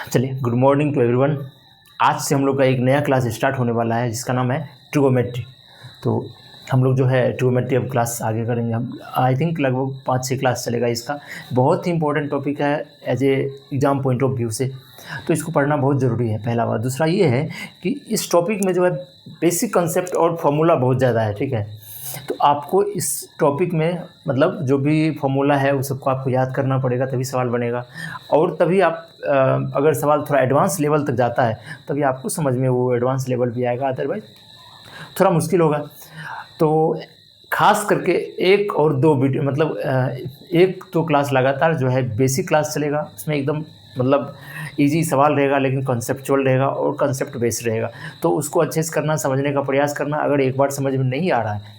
चलिए, good morning to everyone. आज से हम लोग का एक नया क्लास स्टार्ट होने वाला है जिसका नाम है ट्रिगोमेट्री। तो हम लोग जो है ट्रिगोमेट्री अब क्लास आगे करेंगे। हम आई थिंक लगभग 5-6 क्लास चलेगा इसका। बहुत ही इंपॉर्टेंट टॉपिक है as a exam point of view से, तो इसको पढ़ना बहुत ज़रूरी है, पहला बात। दूसरा ये है कि इस टॉपिक में जो है बेसिक कंसेप्ट और फार्मूला बहुत ज़्यादा है, ठीक है। तो आपको इस टॉपिक में मतलब जो भी फार्मूला है उस सबको आपको याद करना पड़ेगा, तभी सवाल बनेगा। और तभी आप अगर सवाल थोड़ा एडवांस लेवल तक जाता है तभी आपको समझ में वो एडवांस लेवल भी आएगा, अदरवाइज थोड़ा मुश्किल होगा। तो खास करके 1 और 2 वीडियो मतलब 1-2 क्लास लगातार जो है बेसिक क्लास चलेगा, उसमें एकदम मतलब इजी सवाल रहेगा लेकिन कॉन्सेप्चुअल रहेगा और कॉन्सेप्ट बेस्ड रहेगा। तो उसको अच्छे से करना, समझने का प्रयास करना। अगर एक बार समझ में नहीं आ रहा है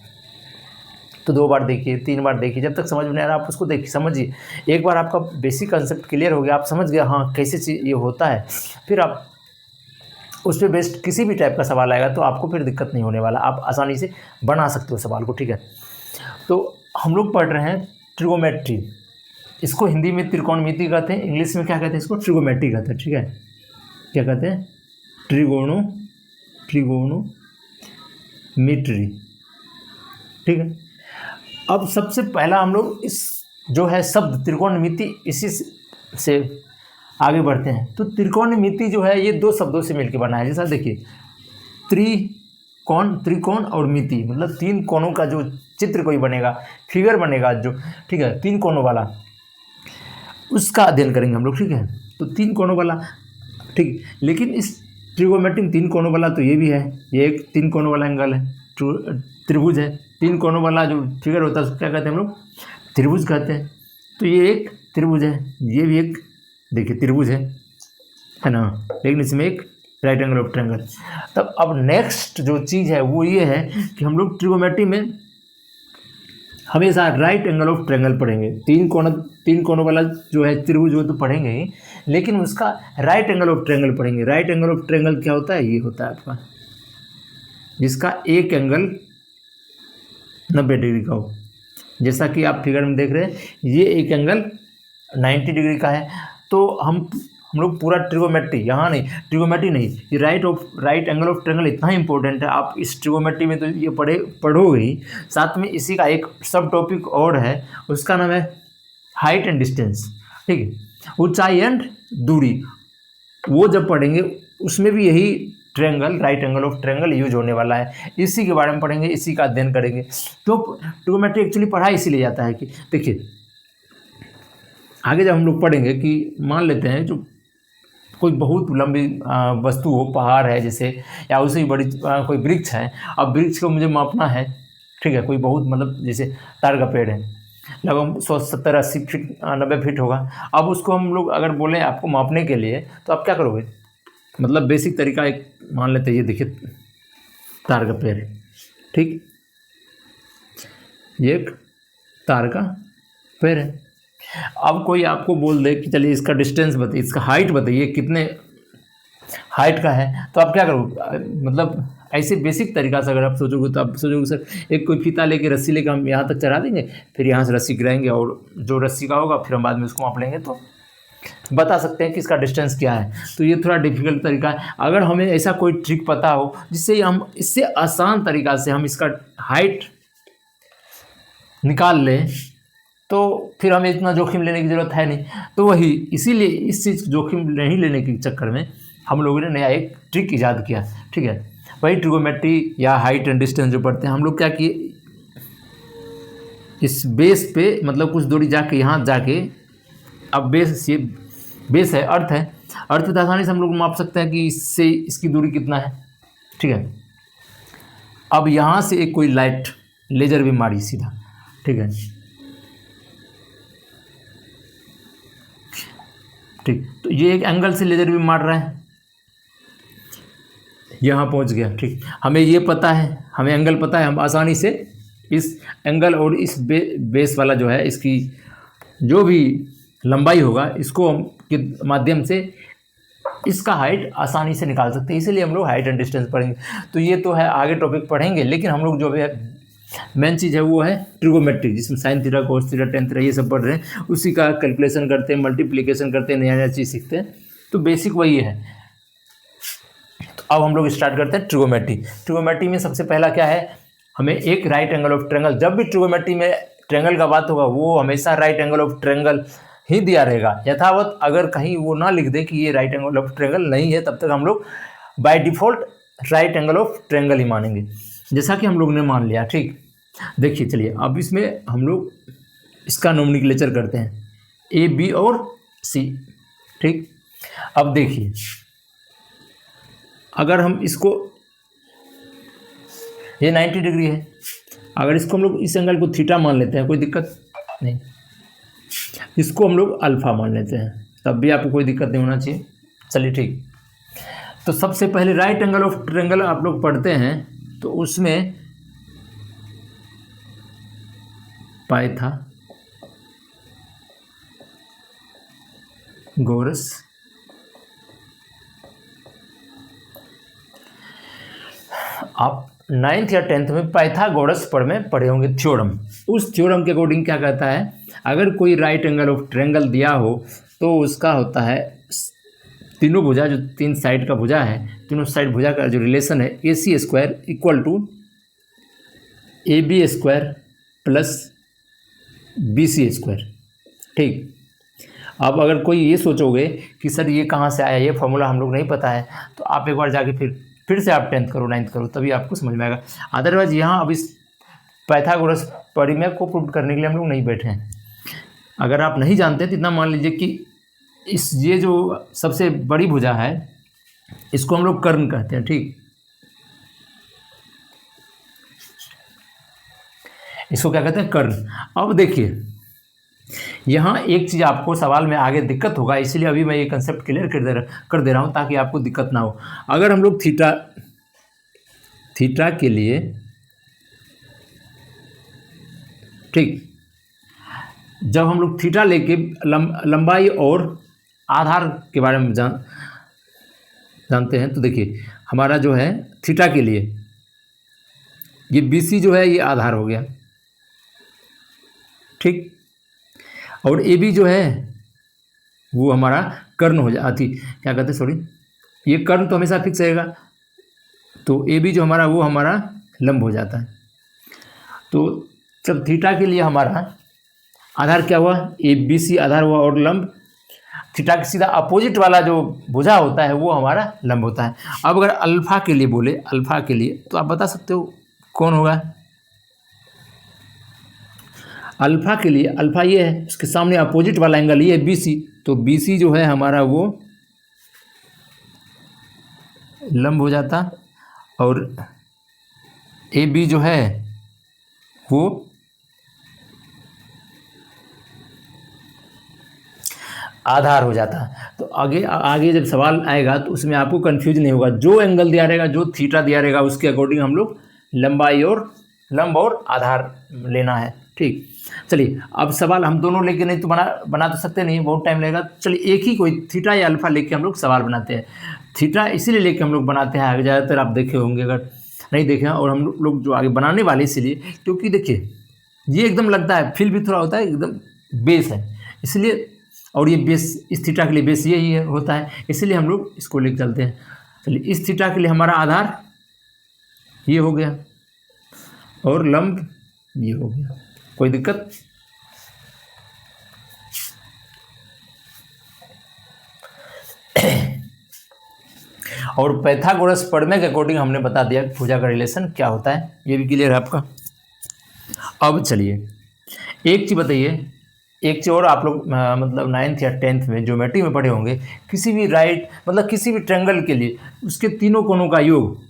तो 2 बार देखिए, 3 बार देखिए, जब तक समझ में नहीं आ रहा आप उसको देखिए, समझिए। एक बार आपका बेसिक कंसेप्ट क्लियर हो गया, आप समझ गए हाँ कैसे चीज़ ये होता है, फिर आप उस पर बेस्ड किसी भी टाइप का सवाल आएगा तो आपको फिर दिक्कत नहीं होने वाला, आप आसानी से बना सकते हो सवाल को, ठीक है। तो हम लोग पढ़ रहे हैं ट्रिगोमेट्री। इसको हिंदी में त्रिकोणमिति कहते हैं, इंग्लिश में क्या कहते हैं, इसको ट्रिगोमेट्री कहते हैं, ठीक है। क्या कहते हैं? ट्रिगोनोमेट्री, ठीक है। अब सबसे पहला हम लोग इस जो है शब्द त्रिकोणमिति, इसी से आगे बढ़ते हैं। तो त्रिकोणमिति जो है ये 2 शब्दों से मिलकर बना है। जैसा देखिए, त्रिकोण और मिति मतलब 3 कोणों का जो चित्र कोई बनेगा, फिगर बनेगा जो, ठीक है, 3 कोणों वाला, उसका अध्ययन करेंगे हम लोग, ठीक है। तो 3 कोणों वाला, ठीक। लेकिन इस ट्रिगोमेट्री में 3 कोणों वाला तो ये भी है, ये एक 3 कोणों वाला एंगल है, त्रिभुज है। 3 कोणों वाला जो फिगर होता है उसको क्या कहते हैं हम लोग? त्रिभुज कहते हैं। तो ये एक त्रिभुज है, ये भी एक देखिए त्रिभुज है ना, लेकिन इसमें एक राइट एंगल ऑफ ट्रायंगल। तब अब नेक्स्ट जो चीज़ है वो ये है कि हम लोग ट्रिगोमेट्री में हमेशा राइट एंगल ऑफ ट्रायंगल पढ़ेंगे। 3 कोणों वाला जो है त्रिभुज वो तो पढ़ेंगे ही, लेकिन उसका राइट एंगल ऑफ ट्रायंगल पढ़ेंगे। राइट एंगल ऑफ ट्रायंगल क्या होता है? ये होता है आपका जिसका एक एंगल 90 डिग्री का हो। जैसा कि आप फिगर में देख रहे हैं, ये एक एंगल 90 डिग्री का है। तो हम लोग पूरा ट्रिगोमेट्री, यहाँ नहीं, ट्रिगोमेट्री नहीं, ये राइट एंगल ऑफ ट्रायंगल इतना इंपॉर्टेंट है। आप इस ट्रिगोमेट्री में तो ये पढ़ोगे ही, साथ में इसी का एक सब टॉपिक और है, उसका नाम है हाइट एंड डिस्टेंस, ठीक है। ऊंचाई एंड दूरी, वो जब पढ़ेंगे उसमें भी यही triangle, right angle of triangle use होने वाला है। इसी के बारे में पढ़ेंगे, इसी का अध्ययन करेंगे। तो ट्रिगोमेट्री एक्चुअली पढ़ा इसीलिए जाता है कि देखिए आगे जब हम लोग पढ़ेंगे कि मान लेते हैं जो कोई बहुत लंबी वस्तु हो, पहाड़ है जैसे, या उससे भी बड़ी कोई वृक्ष है। अब वृक्ष को मुझे मापना है, ठीक है, कोई बहुत मतलब जैसे तार का पेड़ है, लगभग 170-80 फीट 90 फीट होगा। अब उसको हम लोग अगर बोलें आपको मापने के लिए तो आप क्या करोगे? मतलब बेसिक तरीका एक मान लेते हैं, ये देखिए तार का पेड़ है, ठीक, ये एक तार का पेड़ है। अब कोई आपको बोल दे कि चलिए इसका डिस्टेंस बताइए, इसका हाइट बताइए, कितने हाइट का है, तो आप क्या करोगे? मतलब ऐसे बेसिक तरीका से अगर आप सोचोगे तो आप सोचोगे सर एक कोई फीता लेके, रस्सी लेके हम यहाँ तक चढ़ा देंगे, फिर यहाँ से रस्सी गिराएंगे और जो रस्सी का होगा फिर हम बाद में उसको माप लेंगे तो बता सकते हैं कि इसका डिस्टेंस क्या है। तो ये थोड़ा डिफिकल्ट तरीका है। अगर हमें ऐसा कोई ट्रिक पता हो जिससे हम इससे आसान तरीका से हम इसका हाइट निकाल लें तो फिर हमें इतना जोखिम लेने की ज़रूरत है नहीं। तो वही इसीलिए इस चीज़ जोखिम नहीं लेने के चक्कर में हम लोगों ने नया एक ट्रिक ईजाद किया, ठीक है। वही ट्रिगोमेट्री या हाइट एंड डिस्टेंस जो पढ़ते हैं हम लोग, क्या किए, इस बेस पे मतलब कुछ दूरी जाके, यहाँ जाके, अब बेस, ये बेस है, अर्थ है, अर्थ पे आसानी से हम लोग माप सकते हैं कि इससे इसकी दूरी कितना है, ठीक है। अब यहाँ से एक कोई लाइट लेजर भी मारी सीधा, ठीक है, ठीक। तो ये एक एंगल से लेजर भी मार रहा है, यहाँ पहुँच गया, ठीक। हमें ये पता है, हमें एंगल पता है, हम आसानी से इस एंगल और इस बेस वाला जो है इसकी जो भी लंबाई होगा इसको के माध्यम से इसका हाइट आसानी से निकाल सकते हैं। इसीलिए हम लोग हाइट एंड डिस्टेंस पढ़ेंगे। तो ये तो है, आगे टॉपिक पढ़ेंगे, लेकिन हम लोग जो है मेन चीज़ है वो है ट्रिगोमेट्री, जिसमें sign theta, cos theta, tan theta ये सब पढ़ रहे हैं, उसी का कैलकुलेशन करते हैं, मल्टीप्लिकेशन करते हैं, नया नया चीज़ सीखते हैं। तो बेसिक वही है। तो अब हम लोग स्टार्ट करते हैं ट्रिगोमेट्री। ट्रिगोमेट्री में सबसे पहला क्या है, हमें एक राइट एंगल ऑफ ट्रायंगल, जब भी ट्रिगोमेट्री में ट्रायंगल का बात होगा वो हमेशा राइट एंगल ऑफ ट्रायंगल ही दिया रहेगा यथावत। अगर कहीं वो ना लिख दे कि ये राइट एंगल ऑफ ट्रायंगल नहीं है, तब तक हम लोग by default right angle of triangle ही मानेंगे, जैसा कि हम लोग ने मान लिया। ठीक, देखिए चलिए अब इसमें हम लोग इसका नोमेनक्लेचर करते हैं, ए बी और सी। ठीक, अब देखिए अगर हम इसको, ये 90 डिग्री है, अगर इसको हम लोग इस एंगल को थीटा मान लेते हैं, कोई दिक्कत नहीं। इसको हम लोग अल्फा मान लेते हैं, तब भी आपको कोई दिक्कत नहीं होना चाहिए। चलिए ठीक, तो सबसे पहले राइट एंगल ऑफ ट्रायंगल आप लोग पढ़ते हैं, तो उसमें पाइथागोरस आप 9th या 10th में पाइथागोरस में पढ़े होंगे थ्योरम। उस थ्योरम के अकॉर्डिंग क्या कहता है, अगर कोई राइट एंगल ऑफ ट्रायंगल दिया हो तो उसका होता है तीनों भुजा, जो तीन साइड का भुजा है, तीनों साइड भुजा का जो रिलेशन है AC square equal to AB square plus BC square. ठीक, अब अगर कोई ये सोचोगे कि सर ये कहाँ से आया, ये फॉर्मूला हम लोग नहीं पता है, तो आप एक बार जाके फिर से आप 10th करो, 9th करो, तभी आपको समझ में आएगा। अदरवाइज यहाँ अब इस पाइथागोरस परिमेय को प्रूव करने के लिए हम लोग नहीं बैठे हैं। अगर आप नहीं जानते तो इतना मान लीजिए कि ये जो सबसे बड़ी भुजा है इसको हम लोग कर्ण कहते हैं। ठीक, इसको क्या कहते हैं, कर्ण। अब देखिए यहाँ एक चीज़ आपको सवाल में आगे दिक्कत होगा, इसलिए अभी मैं ये कंसेप्ट क्लियर कर दे रहा हूँ ताकि आपको दिक्कत ना हो। अगर हम लोग थीटा के लिए, ठीक, जब हम लोग थीटा लेके लंबाई और आधार के बारे में जानते हैं, तो देखिए हमारा जो है थीटा के लिए ये BC जो है ये आधार हो गया। ठीक, और AB जो है वो हमारा कर्ण हो जाती, क्या कहते हैं, सॉरी, ये कर्ण तो हमेशा फिक्स रहेगा, तो AB जो हमारा वो हमारा लंब हो जाता है। तो जब थीटा के लिए हमारा आधार क्या हुआ, ABC आधार हुआ और लंब थीटा के सीधा अपोजिट वाला जो भुजा होता है वो हमारा लंब होता है। अब अगर अल्फा के लिए बोले, अल्फा के लिए तो आप बता सकते हो कौन होगा। अल्फा के लिए, अल्फा ये है, उसके सामने अपोजिट वाला एंगल ये है BC, तो BC जो है हमारा वो लंब हो जाता, और AB जो है वो आधार हो जाता है। तो आगे जब सवाल आएगा तो उसमें आपको कंफ्यूज नहीं होगा, जो एंगल दिया रहेगा, जो थीटा दिया रहेगा, उसके अकॉर्डिंग हम लोग लंबाई और लंब और आधार लेना है। ठीक, चलिए अब सवाल हम दोनों लेके नहीं तो बना तो सकते नहीं, बहुत टाइम लगेगा। चलिए एक ही कोई थीटा या अल्फा लेके हम लोग सवाल बनाते हैं। थीटा इसीलिए लेके हम लोग बनाते हैं, आगे ज़्यादातर आप देखे होंगे, अगर नहीं देखे हैं, और हम लोग जो आगे बनाने वाले इसलिए क्योंकि देखिए ये एकदम लगता है, फील भी थोड़ा होता है, एकदम बेस है इसलिए, और ये बेस इस थीटा के लिए बेस यही होता है, इसलिए हम लोग इसको लेके चलते हैं। चलिए इस थीटा के लिए हमारा आधार ये हो गया और लंब ये हो गया, कोई दिक्कत। और पाइथागोरस प्रमेय के अकॉर्डिंग हमने बता दिया भुजा का रिलेशन क्या होता है, ये भी क्लियर है आपका। अब चलिए एक चीज़ बताइए, एक चीज़ और आप लोग मतलब 9th या 10th में ज्योमेट्री में पढ़े होंगे, किसी भी किसी भी ट्रायंगल के लिए उसके तीनों कोनों का योग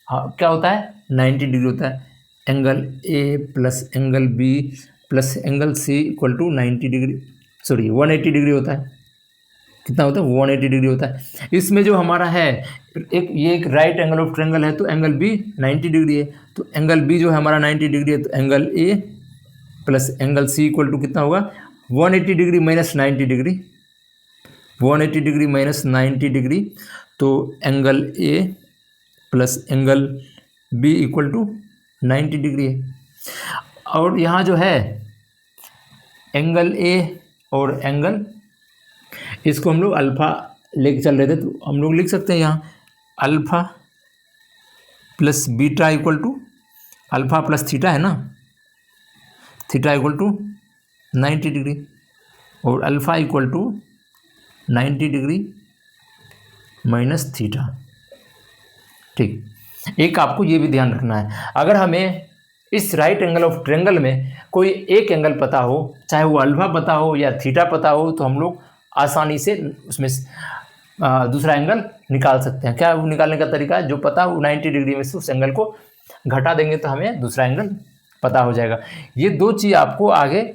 क्या होता है, 90 डिग्री होता है। Angle A plus angle B plus angle C equal to 90 degree, sorry 180 degree होता है। कितना होता है, 180 डिग्री होता है। इसमें जो हमारा है ये एक राइट एंगल ऑफ ट्रायंगल है, तो एंगल B 90 डिग्री है, तो एंगल B जो है हमारा 90 डिग्री है, तो angle A plus angle C equal to कितना होगा, 180 degree minus 90 degree, 180 degree minus 90 degree, तो angle A plus angle B equal to 90 degree है। और यहाँ जो है एंगल ए और एंगल, इसको हम लोग अल्फ़ा लेके चल रहे थे, तो हम लोग लिख सकते हैं यहाँ alpha plus beta equal to alpha plus theta है ना, थीटा इक्वल टू 90 डिग्री और alpha equal to 90 degree minus theta. ठीक, एक आपको ये भी ध्यान रखना है, अगर हमें इस राइट एंगल ऑफ ट्रायंगल में कोई एक एंगल पता हो, चाहे वो अल्फ़ा पता हो या थीटा पता हो, तो हम लोग आसानी से उसमें दूसरा एंगल निकाल सकते हैं। क्या वो निकालने का तरीका है, जो पता हो 90 डिग्री में से उस एंगल को घटा देंगे तो हमें दूसरा एंगल पता हो जाएगा। ये दो चीज़ आपको आगे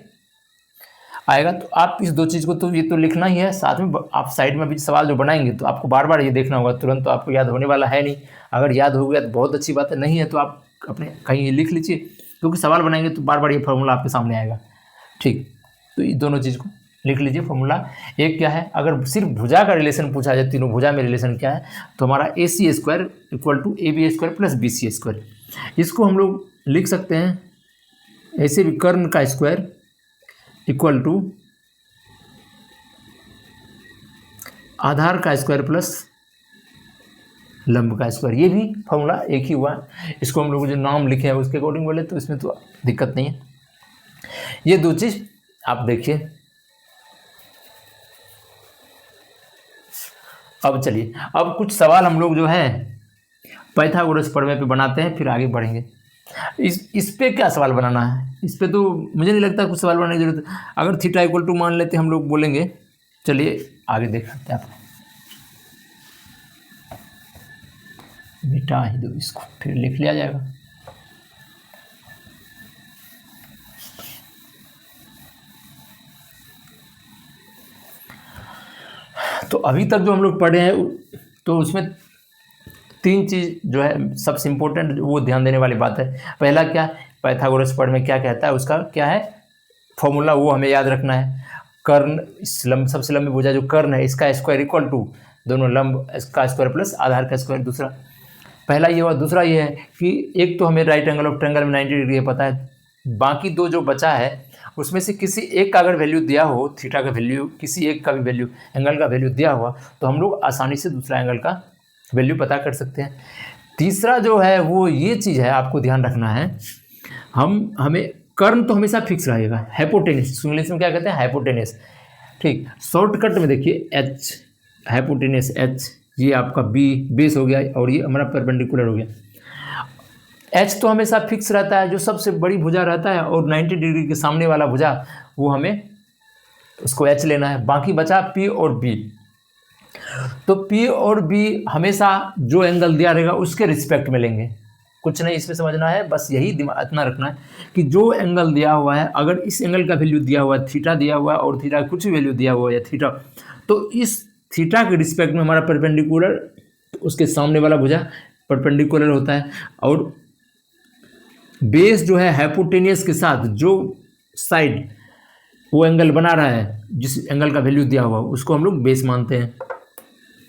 आएगा, तो आप इस दो चीज़ को तो ये तो लिखना ही है, साथ में आप साइड में भी सवाल जो बनाएंगे तो आपको बार बार ये देखना होगा, तुरंत तो आपको याद होने वाला है नहीं। अगर याद हो गया तो बहुत अच्छी बात है, नहीं है तो आप अपने कहीं लिख लीजिए, क्योंकि सवाल बनाएंगे तो बार बार ये फार्मूला आपके सामने आएगा। ठीक, तो ये दोनों चीज़ को लिख लीजिए फार्मूला। एक क्या है, अगर सिर्फ भुजा का रिलेशन पूछा जाए, तीनों भुजा में रिलेशन क्या है, तो हमारा AC square equal to AB square plus BC square, इसको हम लोग लिख सकते हैं ऐसे भी, कर्ण का स्क्वायर इक्वल टू आधार का स्क्वायर प्लस लंब का स्क्वायर। ये भी फॉर्मूला एक ही हुआ, इसको हम लोग जो नाम लिखे हैं उसके अकॉर्डिंग बोले तो इसमें तो दिक्कत नहीं है। ये दो चीज़ आप देखिए। अब चलिए, अब कुछ सवाल हम लोग जो है पाइथागोरस प्रमेय पे बनाते हैं, फिर आगे बढ़ेंगे। इस पे क्या सवाल बनाना है, इस पे तो मुझे नहीं लगता कुछ सवाल बनाने की जरूरत है। अगर थीटा इक्वल टू मान लेते हम लोग बोलेंगे, चलिए आगे देख सकते हैं आप। मिटा ही दो इसको, फिर लिख लिया जाएगा। तो अभी तक जो हम लोग पढ़े हैं तो उसमें तीन चीज़ जो है सबसे इम्पोर्टेंट, वो ध्यान देने वाली बात है। पहला क्या, पाइथागोरस प्रमेय क्या कहता है, उसका क्या है फॉर्मूला, वो हमें याद रखना है। कर्ण, इस सबसे लंबी भुजा जो कर्ण है, इसका स्क्वायर इक्वल टू दोनों लंब का स्क्वायर प्लस आधार का स्क्वायर। दूसरा, पहला ये हुआ। दूसरा ये है कि एक तो हमें राइट एंगल ऑफ ट्रायंगल में 90 डिग्री पता है, बाकी दो जो बचा है उसमें से किसी एक का अगर वैल्यू दिया हो, थीटा का वैल्यू, किसी एक का भी वैल्यू, एंगल का वैल्यू दिया हुआ, तो हम लोग आसानी से दूसरा एंगल का वैल्यू पता कर सकते हैं। तीसरा जो है वो ये चीज़ है, आपको ध्यान रखना है, हमें कर्ण तो हमेशा फिक्स रहेगा। हाइपोटेनस, इंग्लिश में क्या कहते हैं, हाइपोटेनस। ठीक, शॉर्टकट में देखिए H, हाइपोटेनस H, ये आपका B बेस हो गया और ये हमारा परपेंडिकुलर हो गया। H तो हमेशा फिक्स रहता है, जो सबसे बड़ी भुजा रहता है, और 90 डिग्री के सामने वाला भुजा वो हमें उसको H लेना है। बाकी बचा P और B। तो P और B हमेशा जो एंगल दिया रहेगा उसके रिस्पेक्ट में लेंगे, कुछ नहीं इसमें समझना है, बस यही दिमाग इतना रखना है कि जो एंगल दिया हुआ है, अगर इस एंगल का वैल्यू दिया हुआ है, थीटा दिया हुआ है और थीटा कुछ भी वैल्यू दिया हुआ है या थीटा, तो इस थीटा के रिस्पेक्ट में हमारा परपेंडिकुलर, उसके सामने वाला भुजा परपेंडिकुलर होता है। और बेस जो है हाइपोटेनियस के साथ जो साइड वो एंगल बना रहा है, जिस एंगल का वैल्यू दिया हुआ उसको हम लोग बेस मानते हैं।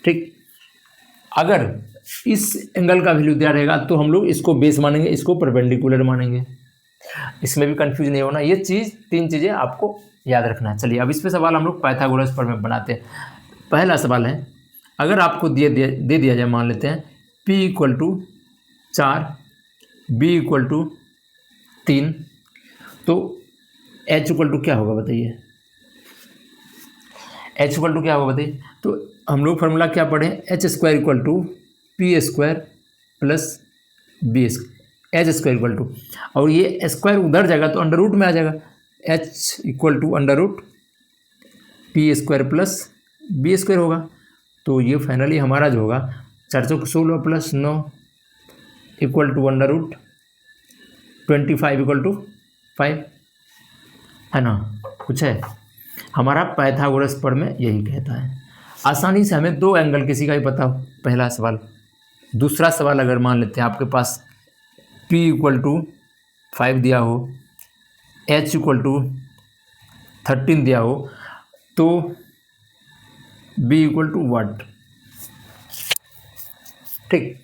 ठीक, अगर इस एंगल का वैल्यू दिया रहेगा तो हम लोग इसको बेस मानेंगे, इसको परपेंडिकुलर मानेंगे। इसमें भी कंफ्यूज नहीं होना, ये चीज़, तीन चीज़ें आपको याद रखना है। चलिए अब इस पे सवाल हम लोग पाइथागोरस प्रमेय बनाते हैं। पहला सवाल है, अगर आपको दे दिया जाए, मान लेते हैं P equal to 4, B equal to 3, तो H इक्वल टू क्या होगा बताइए, H इक्वल टू क्या होगा बताइए। तो हम लोग फार्मूला क्या पढ़े, H square equal to P square plus B square, H square equal to, और ये स्क्वायर उधर जाएगा तो अंडर रूट में आ जाएगा, H equal to under root P square plus B square होगा। तो ये फाइनली हमारा जो होगा 416 plus 9 equal to under root 25 equal to 5, है ना, कुछ है। हमारा पाइथागोरस प्रमेय यही कहता है। आसानी से हमें दो एंगल किसी का ही पता हो, पहला सवाल। दूसरा सवाल अगर मान लेते हैं आपके पास P इक्वल टू 5 दिया हो, H इक्वल टू 13 दिया हो, तो B इक्वल टू व्हाट। ठीक,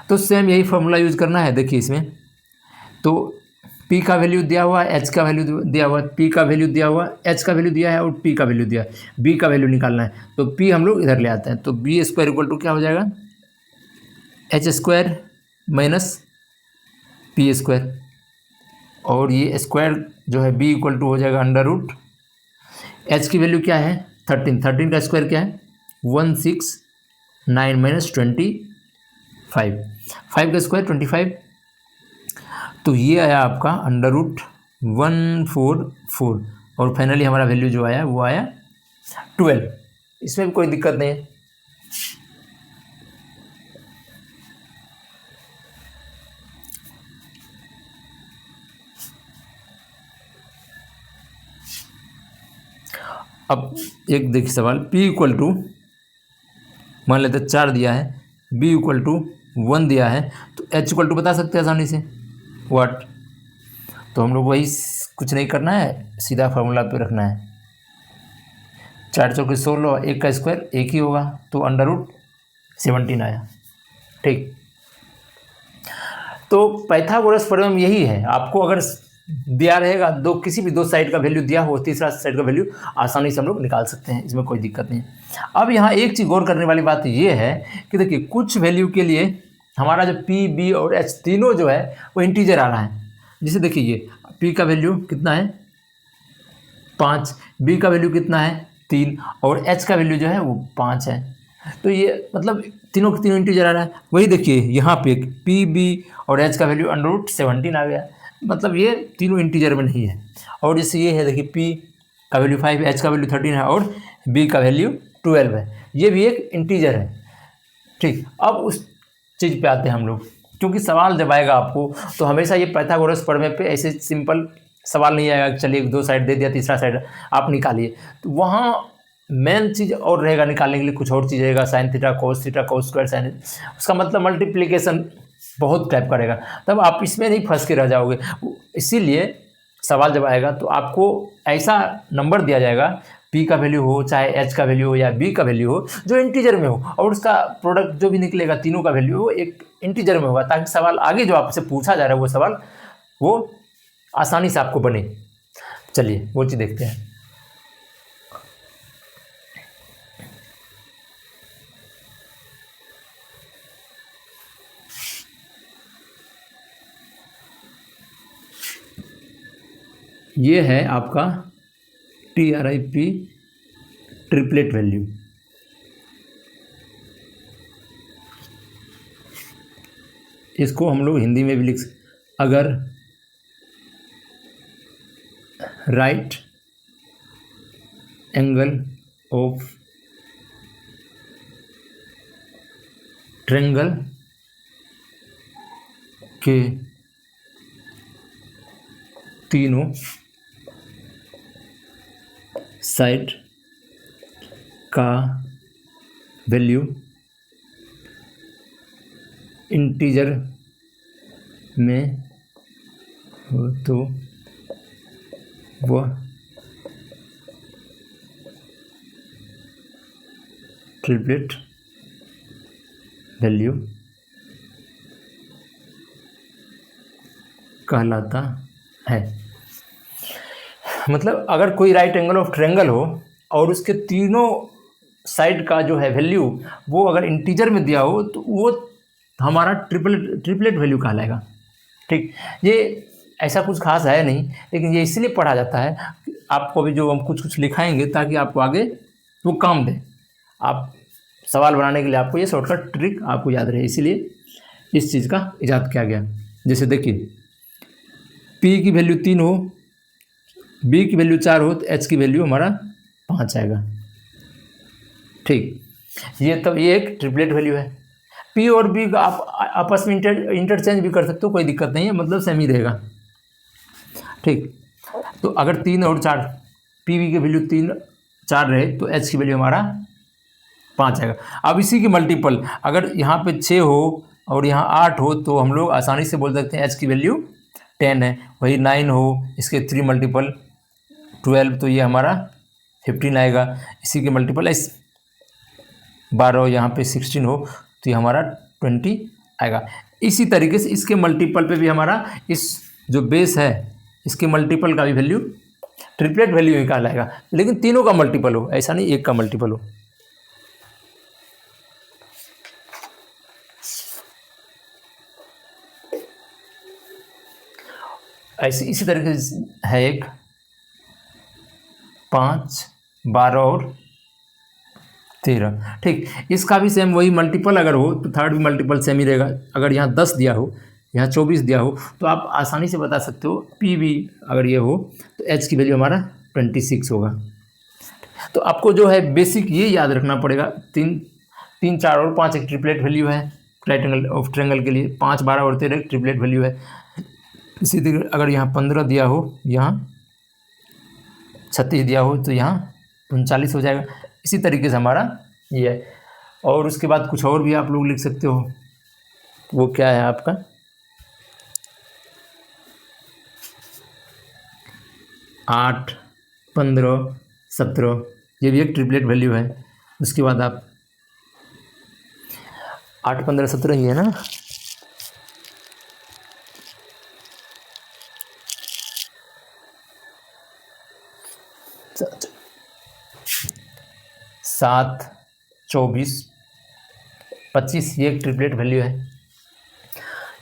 तो सेम यही फॉर्मूला यूज करना है। देखिए इसमें तो पी का वैल्यू दिया हुआ है, एच का वैल्यू दिया हुआ है, पी का वैल्यू दिया हुआ है, एच का वैल्यू दिया है और पी का वैल्यू दिया है, बी का वैल्यू निकालना है। तो पी हम लोग इधर ले आते हैं, तो बी स्क्वायर इक्वल टू क्या हो जाएगा, H square minus P square, और ये स्क्वायर जो है बी इक्वल टू हो जाएगा अंडर रूट, एच की वैल्यू क्या है 13, 13 का स्क्वायर क्या है 169 माइनस 25, 5 का स्क्वायर 25, तो ये आया आपका अंडर रूट 144, और फाइनली हमारा वैल्यू जो आया वो आया 12। इसमें भी कोई दिक्कत नहीं है। अब एक देखिए सवाल, P इक्वल टू मान लेते 4 दिया है, B इक्वल टू 1 दिया है, तो H इक्वल टू बता सकते हैं आसानी से व्हाट, तो हम लोग वही कुछ नहीं करना है, सीधा फार्मूला पे रखना है, 4 चौके 16, 1 का स्क्वायर 1 ही होगा, तो अंडर रूट 17 आया। ठीक, तो पाइथागोरस प्रमेय यही है, आपको अगर दिया रहेगा दो, किसी भी दो साइड का वैल्यू दिया हो, तीसरा साइड का वैल्यू आसानी से हम लोग निकाल सकते हैं, इसमें कोई दिक्कत नहीं। अब यहाँ एक चीज़ गौर करने वाली बात ये है कि देखिए कुछ वैल्यू के लिए हमारा जो P, B और H तीनों जो है वो इंटीजर आ रहा है। जैसे देखिए ये P का वैल्यू कितना है 5, B का वैल्यू कितना है 3, और H का वैल्यू जो है वो 5 है, तो ये मतलब तीनों के तीनों इंटीजर आ रहा है। वही देखिए यहाँ पे P, B और H का वैल्यू अंडर रूट 17 आ गया, मतलब ये तीनों इंटीजर में नहीं है। और जैसे ये है देखिए P का वैल्यू 5 है, H का वैल्यू 13 है और B का वैल्यू 12 है, ये भी एक इंटीजर है। ठीक, अब उस चीज़ पे आते हैं हम लोग, क्योंकि सवाल जब आएगा आपको तो हमेशा ये पाइथागोरस प्रमेय पे ऐसे सिंपल सवाल नहीं आएगा, चलिए दो साइड दे दिया तीसरा साइड आप निकालिए, तो वहाँ मेन चीज़ और रहेगा निकालने के लिए, कुछ और चीज़ रहेगा, sign theta cos square sine, उसका मतलब मल्टीप्लिकेशन बहुत टाइप का रहेगा, तब आप इसमें नहीं फंस के रह जाओगे। इसीलिए सवाल जब आएगा तो आपको ऐसा नंबर दिया जाएगा, P का वैल्यू हो चाहे H का वैल्यू हो या B का वैल्यू हो, जो इंटीजर में हो, और उसका प्रोडक्ट जो भी निकलेगा तीनों का वैल्यू हो एक इंटीजर में होगा, ताकि सवाल आगे जो आपसे पूछा जा रहा है वो सवाल वो आसानी से आपको बने। चलिए वो चीज़ देखते हैं। ये है आपका TRIP ट्रिपलेट वैल्यू, इसको हम लोग हिंदी में भी लिख सकते, अगर राइट एंगल ऑफ ट्रायंगल के तीनों साइड का वैल्यू इंटीजर में हो तो वह ट्रिपलेट वैल्यू कहलाता है। मतलब अगर कोई राइट एंगल ऑफ ट्रायंगल हो और उसके तीनों साइड का जो है वैल्यू वो अगर इंटीजर में दिया हो तो वो हमारा ट्रिपलेट वैल्यू कहलाएगा। ठीक, ये ऐसा कुछ खास है नहीं, लेकिन ये इसलिए पढ़ा जाता है आपको भी जो हम कुछ लिखाएंगे ताकि आपको आगे वो काम दे, आप सवाल बनाने के लिए आपको ये शॉर्टकट ट्रिक आपको याद रहे, इसीलिए इस चीज़ का इजाद किया गया। जैसे देखिए P की वैल्यू 3 हो, B की वैल्यू 4 हो, तो H की वैल्यू हमारा 5 आएगा। ठीक, ये तब ये एक ट्रिपलेट वैल्यू है। P और B का आप आपस में इंटरचेंज भी कर सकते हो, कोई दिक्कत नहीं है, मतलब सेम ही रहेगा। ठीक, तो अगर 3 और 4 P की वैल्यू 3 4 रहे तो H की वैल्यू हमारा 5 आएगा। अब इसी की मल्टीपल अगर यहाँ पे 6 हो और यहाँ 8 हो तो हम लोग आसानी से बोल सकते हैं H की वैल्यू 10 है। वही 9 हो, इसके 3 मल्टीपल 12, तो ये हमारा 15 आएगा। इसी के मल्टीपल 12 यहाँ पे 16 हो तो ये हमारा 20 आएगा। इसी तरीके से इसके मल्टीपल पे भी हमारा इस जो बेस है इसके मल्टीपल का भी वैल्यू ट्रिपलेट वैल्यू ही कहलाएगा, लेकिन तीनों का मल्टीपल हो, ऐसा नहीं एक का मल्टीपल हो। ऐसे इसी तरीके से है एक 5, 12 और 13। ठीक, इसका भी सेम वही मल्टीपल अगर हो तो थर्ड भी मल्टीपल सेम ही रहेगा। अगर यहाँ 10 दिया हो, यहाँ 24 दिया हो, तो आप आसानी से बता सकते हो पी भी अगर ये हो तो एच की वैल्यू हमारा 26 होगा। तो आपको जो है बेसिक ये याद रखना पड़ेगा, 3, 4 और 5 एक ट्रिपलेट वैल्यू है राइट एंगल ऑफ ट्रायंगल के लिए, 5, 12 और 13 एक ट्रिपलेट वैल्यू है। इसी तरह अगर यहाँ 15 दिया हो, यहाँ 36 दिया हो तो यहाँ 39 हो जाएगा। इसी तरीके से हमारा ये है। और उसके बाद कुछ और भी आप लोग लिख सकते हो, वो क्या है आपका 8, 15, 17, ये भी एक ट्रिपलेट वैल्यू है। उसके बाद आप 8, 15, 17 ही है ना। सात, 24, 25 ये एक ट्रिपलेट वैल्यू है।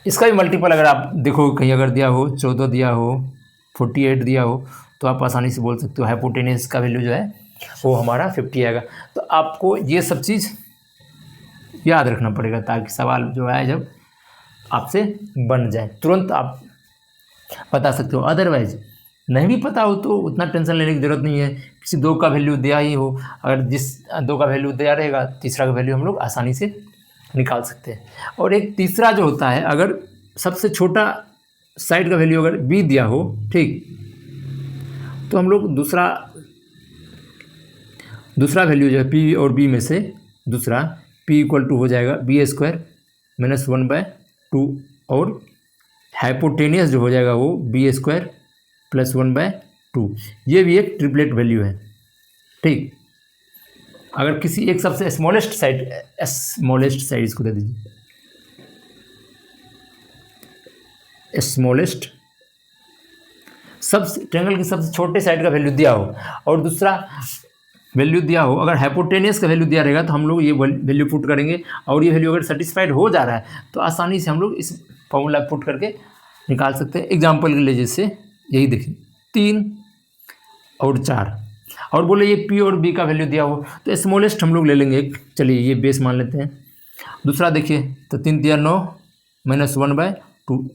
इसका भी मल्टीपल अगर आप देखो कहीं अगर दिया हो 14 दिया हो, 48 दिया हो, तो आप आसानी से बोल सकते हो हाइपोटेनस का वैल्यू जो है वो हमारा 50 आएगा। तो आपको ये सब चीज़ याद रखना पड़ेगा ताकि सवाल जो है जब आपसे बन जाए तुरंत आप बता सकते हो। अदरवाइज नहीं भी पता हो तो उतना टेंशन लेने की ज़रूरत नहीं है, किसी 2 का वैल्यू दिया ही हो, अगर जिस 2 का वैल्यू दिया रहेगा तीसरा का वैल्यू हम लोग आसानी से निकाल सकते हैं। और एक तीसरा जो होता है, अगर सबसे छोटा साइड का वैल्यू अगर b दिया हो, ठीक, तो हम लोग दूसरा वैल्यू जो है p और b में से दूसरा p = हो जाएगा b² - 1/2 और हाइपोटेनियस जो हो जाएगा वो b² + 1/2। ये भी एक ट्रिपलेट वैल्यू है। ठीक, अगर किसी एक सबसे स्मॉलेस्ट साइड इसको दे दीजिए, स्मॉलेस्ट ट्रायंगल की सबसे छोटे साइड का वैल्यू दिया हो और दूसरा वैल्यू दिया हो, अगर हाइपोटेनियस का वैल्यू दिया रहेगा तो हम लोग ये वैल्यू पुट करेंगे और ये वैल्यू अगर सेटिस्फाइड हो जा रहा है तो आसानी से हम लोग इस फॉर्मूला पुट करके निकाल सकते हैं। एग्जाम्पल के लिए जैसे यही देखिए 3 और 4 और बोले ये p और b का वैल्यू दिया हो तो स्मॉलेस्ट हम लोग ले लेंगे एक, चलिए ये बेस मान लेते हैं। दूसरा देखिए तो 3 × 9 - 1/2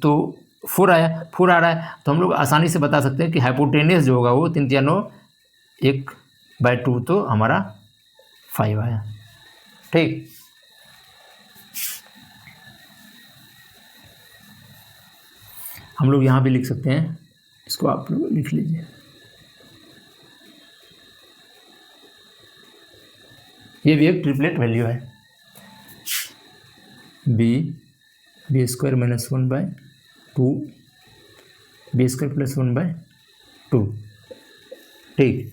तो 4 आ रहा है, तो हम लोग आसानी से बता सकते हैं कि हाइपोटेनियस जो होगा वो 3 × 9 1/2 तो हमारा 5 आया। ठीक, हम लोग यहाँ भी लिख सकते हैं, इसको आप लोग लिख लीजिए। ये भी एक ट्रिपलेट वैल्यू है, b² - 1/2 b² + 1/2। ठीक,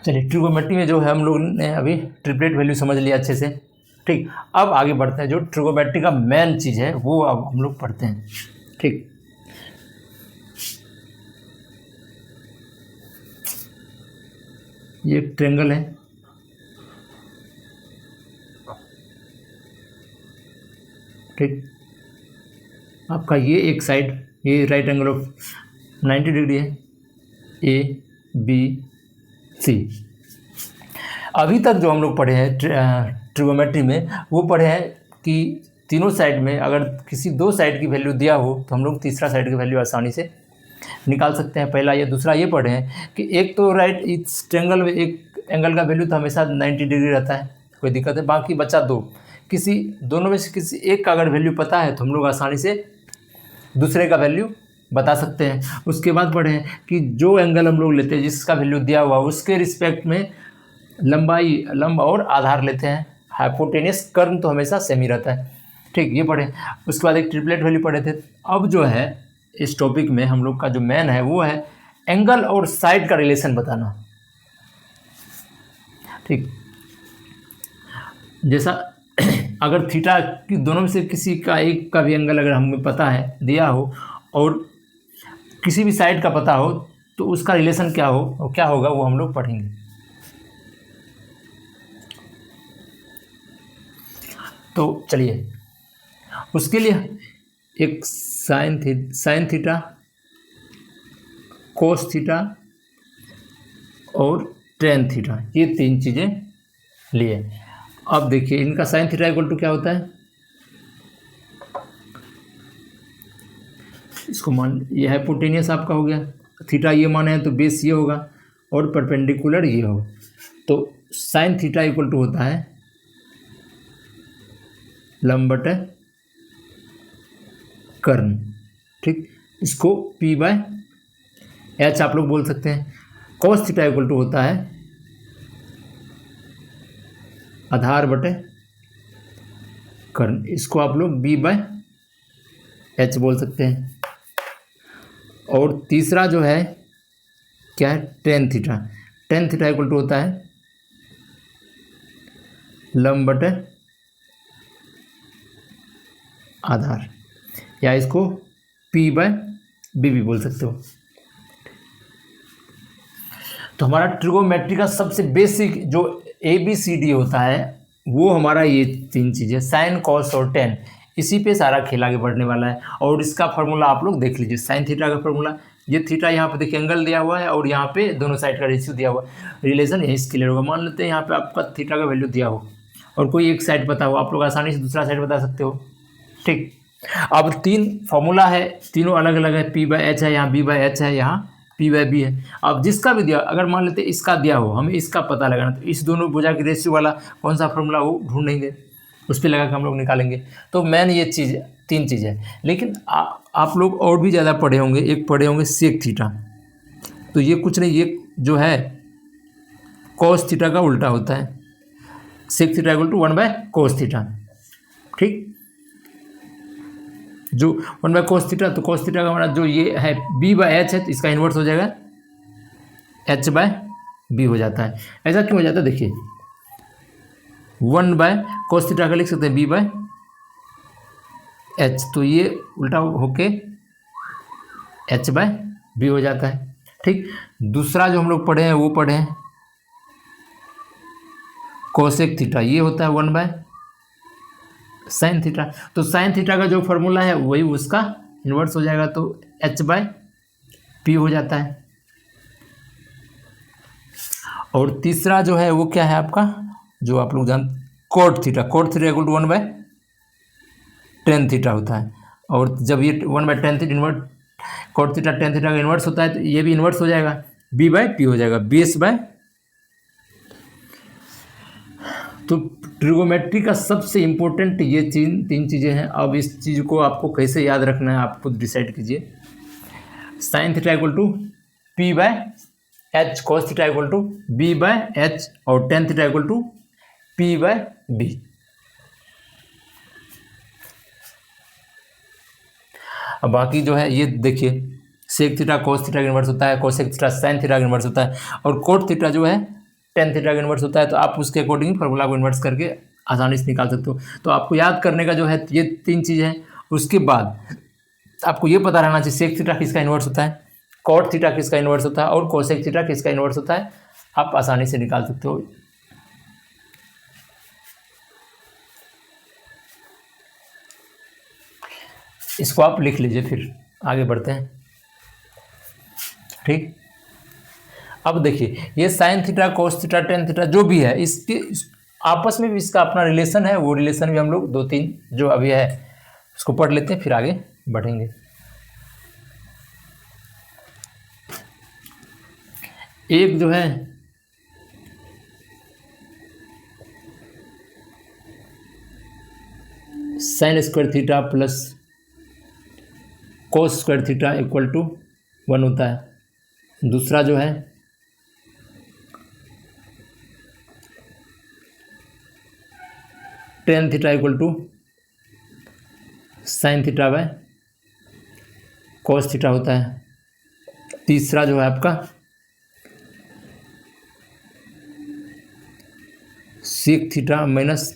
चलिए ट्रिगोमेट्री में जो है हम लोग ने अभी ट्रिपलेट वैल्यू समझ लिया अच्छे से। ठीक, अब आगे बढ़ते हैं, जो ट्रिगोमेट्री का मेन चीज़ है वो अब हम लोग पढ़ते हैं। ठीक, ये एक ट्रायंगल है, ठीक, आपका ये एक साइड ये राइट एंगल ऑफ 90 डिग्री है, ABC। अभी तक जो हम लोग पढ़े हैं ट्रिगोमेट्री में वो पढ़े हैं कि तीनों साइड में अगर किसी 2 साइड की वैल्यू दिया हो तो हम लोग तीसरा साइड की वैल्यू आसानी से निकाल सकते हैं। पहला या दूसरा ये पढ़े हैं कि एक तो राइट इस ट्रायंगल में एक एंगल का वैल्यू तो हमेशा 90 डिग्री रहता है, कोई दिक्कत है, बाकी बचा 2, किसी दोनों में से किसी एक का अगर वैल्यू पता है तो हम लोग आसानी से दूसरे का वैल्यू बता सकते हैं। उसके बाद पढ़े हैं कि जो एंगल हम लोग लेते हैं जिसका वैल्यू दिया हुआ उसके रिस्पेक्ट में लंब और आधार लेते हैं, हाइपोटेनियस कर्व तो हमेशा सेम ही रहता है। ठीक, ये पढ़े। उसके बाद एक ट्रिपलेट वैल्यू पढ़े थे। अब जो है इस टॉपिक में हम लोग का जो मेन है वो है एंगल और साइड का रिलेशन बताना। ठीक, जैसा अगर थीटा की दोनों में से किसी का एक का भी एंगल अगर हमें पता है दिया हो और किसी भी साइड का पता हो तो उसका रिलेशन क्या हो और क्या होगा वो हम लोग पढ़ेंगे। तो चलिए उसके लिए एक साइन थीटा, कोस थीटा और टेन थीटा, ये 3 चीज़ें लिए। अब देखिए इनका साइन थीटा इक्वल टू क्या होता है, इसको मान ये हाइपोटेनियस आपका हो गया, थीटा ये माने हैं तो बेस ये होगा और परपेंडिकुलर ये होगा। तो साइन थीटा इक्वल टू होता है लंब बटे कर्ण, ठीक। इसको P बाय H आप लोग बोल सकते हैं। कॉस थीटा इक्वल टू होता है आधार बटे कर्ण, इसको आप लोग B बाय H बोल सकते हैं। और तीसरा जो है क्या है, tan theta. Tan theta equal to होता है लंब बटे आधार, या इसको P बाय B भी बोल सकते हो। तो हमारा ट्रिगोमेट्री का सबसे बेसिक जो ABCD होता है वो हमारा ये 3 चीज़ें साइन कॉस और टेन, इसी पे सारा खेल आगे बढ़ने वाला है। और इसका फार्मूला आप लोग देख लीजिए, साइन थीटा का फार्मूला, ये थीटा यहाँ पे देखिए एंगल दिया हुआ है और यहाँ पे दोनों साइड का रेशियो दिया हुआ है, रिलेशन यही क्लियर होगा। मान लेते हैं यहाँ पे आपका थीटा का वैल्यू दिया हो और कोई एक साइड पता हो, आप लोग आसानी से दूसरा साइड बता सकते हो, ठीक। अब 3 फार्मूला है, तीनों अलग अलग है, P बाय H है यहाँ, B बाय H है यहाँ, P बाय B है। अब जिसका भी दिया, अगर मान लेते इसका दिया हो, हमें इसका पता लगाना, तो इस दोनों भुजा की रेशियो वाला कौन सा फार्मूला वो ढूंढेंगे, उस पर लगा के हम लोग निकालेंगे। तो मेन ये चीज़ 3 चीज़ है। लेकिन आप लोग और भी ज़्यादा पढ़े होंगे, एक पढ़े होंगे सेक थीटा, तो ये कुछ नहीं, ये जो है कॉस थीटा का उल्टा होता है, sec theta equal to 1 by cos theta, ठीक। जो 1 बाय कोस थीटा, तो कोस थीटा का हमारा जो ये है B बाय H है, तो इसका इन्वर्स हो जाएगा H बाय B हो जाता है। ऐसा क्यों हो जाता है, देखिए 1 बाय कोस थीटा का लिख सकते हैं B बाय H, तो ये उल्टा होके H बाय B हो जाता है, ठीक। दूसरा जो हम लोग पढ़े हैं वो पढ़े हैं कोसेक थीटा, ये होता है 1 बाय साइन थीटा। तो साइन थीटा का जो फॉर्मूला है वही उसका इन्वर्स हो जाएगा, तो H बाय P हो जाता है। और तीसरा जो है वो क्या है आपका, जो आप लोग जानते, cot theta. Cot theta equal to 1 by tan theta होता है। और जब ये 1 by tan theta invert, cot theta tan theta का इन्वर्स होता है, तो ये भी इन्वर्स हो जाएगा, B बाय P हो जाएगा, बेस बाय। तो ट्रिगोमेट्री का सबसे इम्पोर्टेंट ये 3 चीज़ें हैं। अब इस चीज़ को आपको कैसे याद रखना है आप खुद डिसाइड कीजिए। Sine theta equal to P by H, cos theta equal to B by H और tan theta equal to P by B। अब बाकी जो है ये देखिए, सेक थीटा कोस थीटा का इन्वर्स होता है, कोसेक थीटा साइन थीटा का इन्वर्स होता है, और कोट थीटा जो है टेन थीटा का इन्वर्स होता है। तो आप उसके अकॉर्डिंग फार्मूला को इन्वर्स करके आसानी से निकाल सकते हो। तो आपको याद करने का जो है ये 3 चीज़ है। उसके बाद आपको ये पता रहना चाहिए सेक थीटा किसका इन्वर्स होता है, कोट थीटा किसका इन्वर्स होता है और कोसेक थीटा किसका इन्वर्स होता है, आप आसानी से निकाल सकते हो। इसको आप लिख लीजिए, फिर आगे बढ़ते हैं, ठीक। अब देखिए ये sign theta cos theta tan theta जो भी है, इसके आपस में भी इसका अपना रिलेशन है, वो रिलेशन भी हम लोग 2-3 जो अभी है उसको पढ़ लेते हैं, फिर आगे बढ़ेंगे। एक जो है sine square theta plus cos square theta equal to 1 होता है। दूसरा जो है tan theta equal to sine theta by cos theta होता है। तीसरा जो है आपका sec theta minus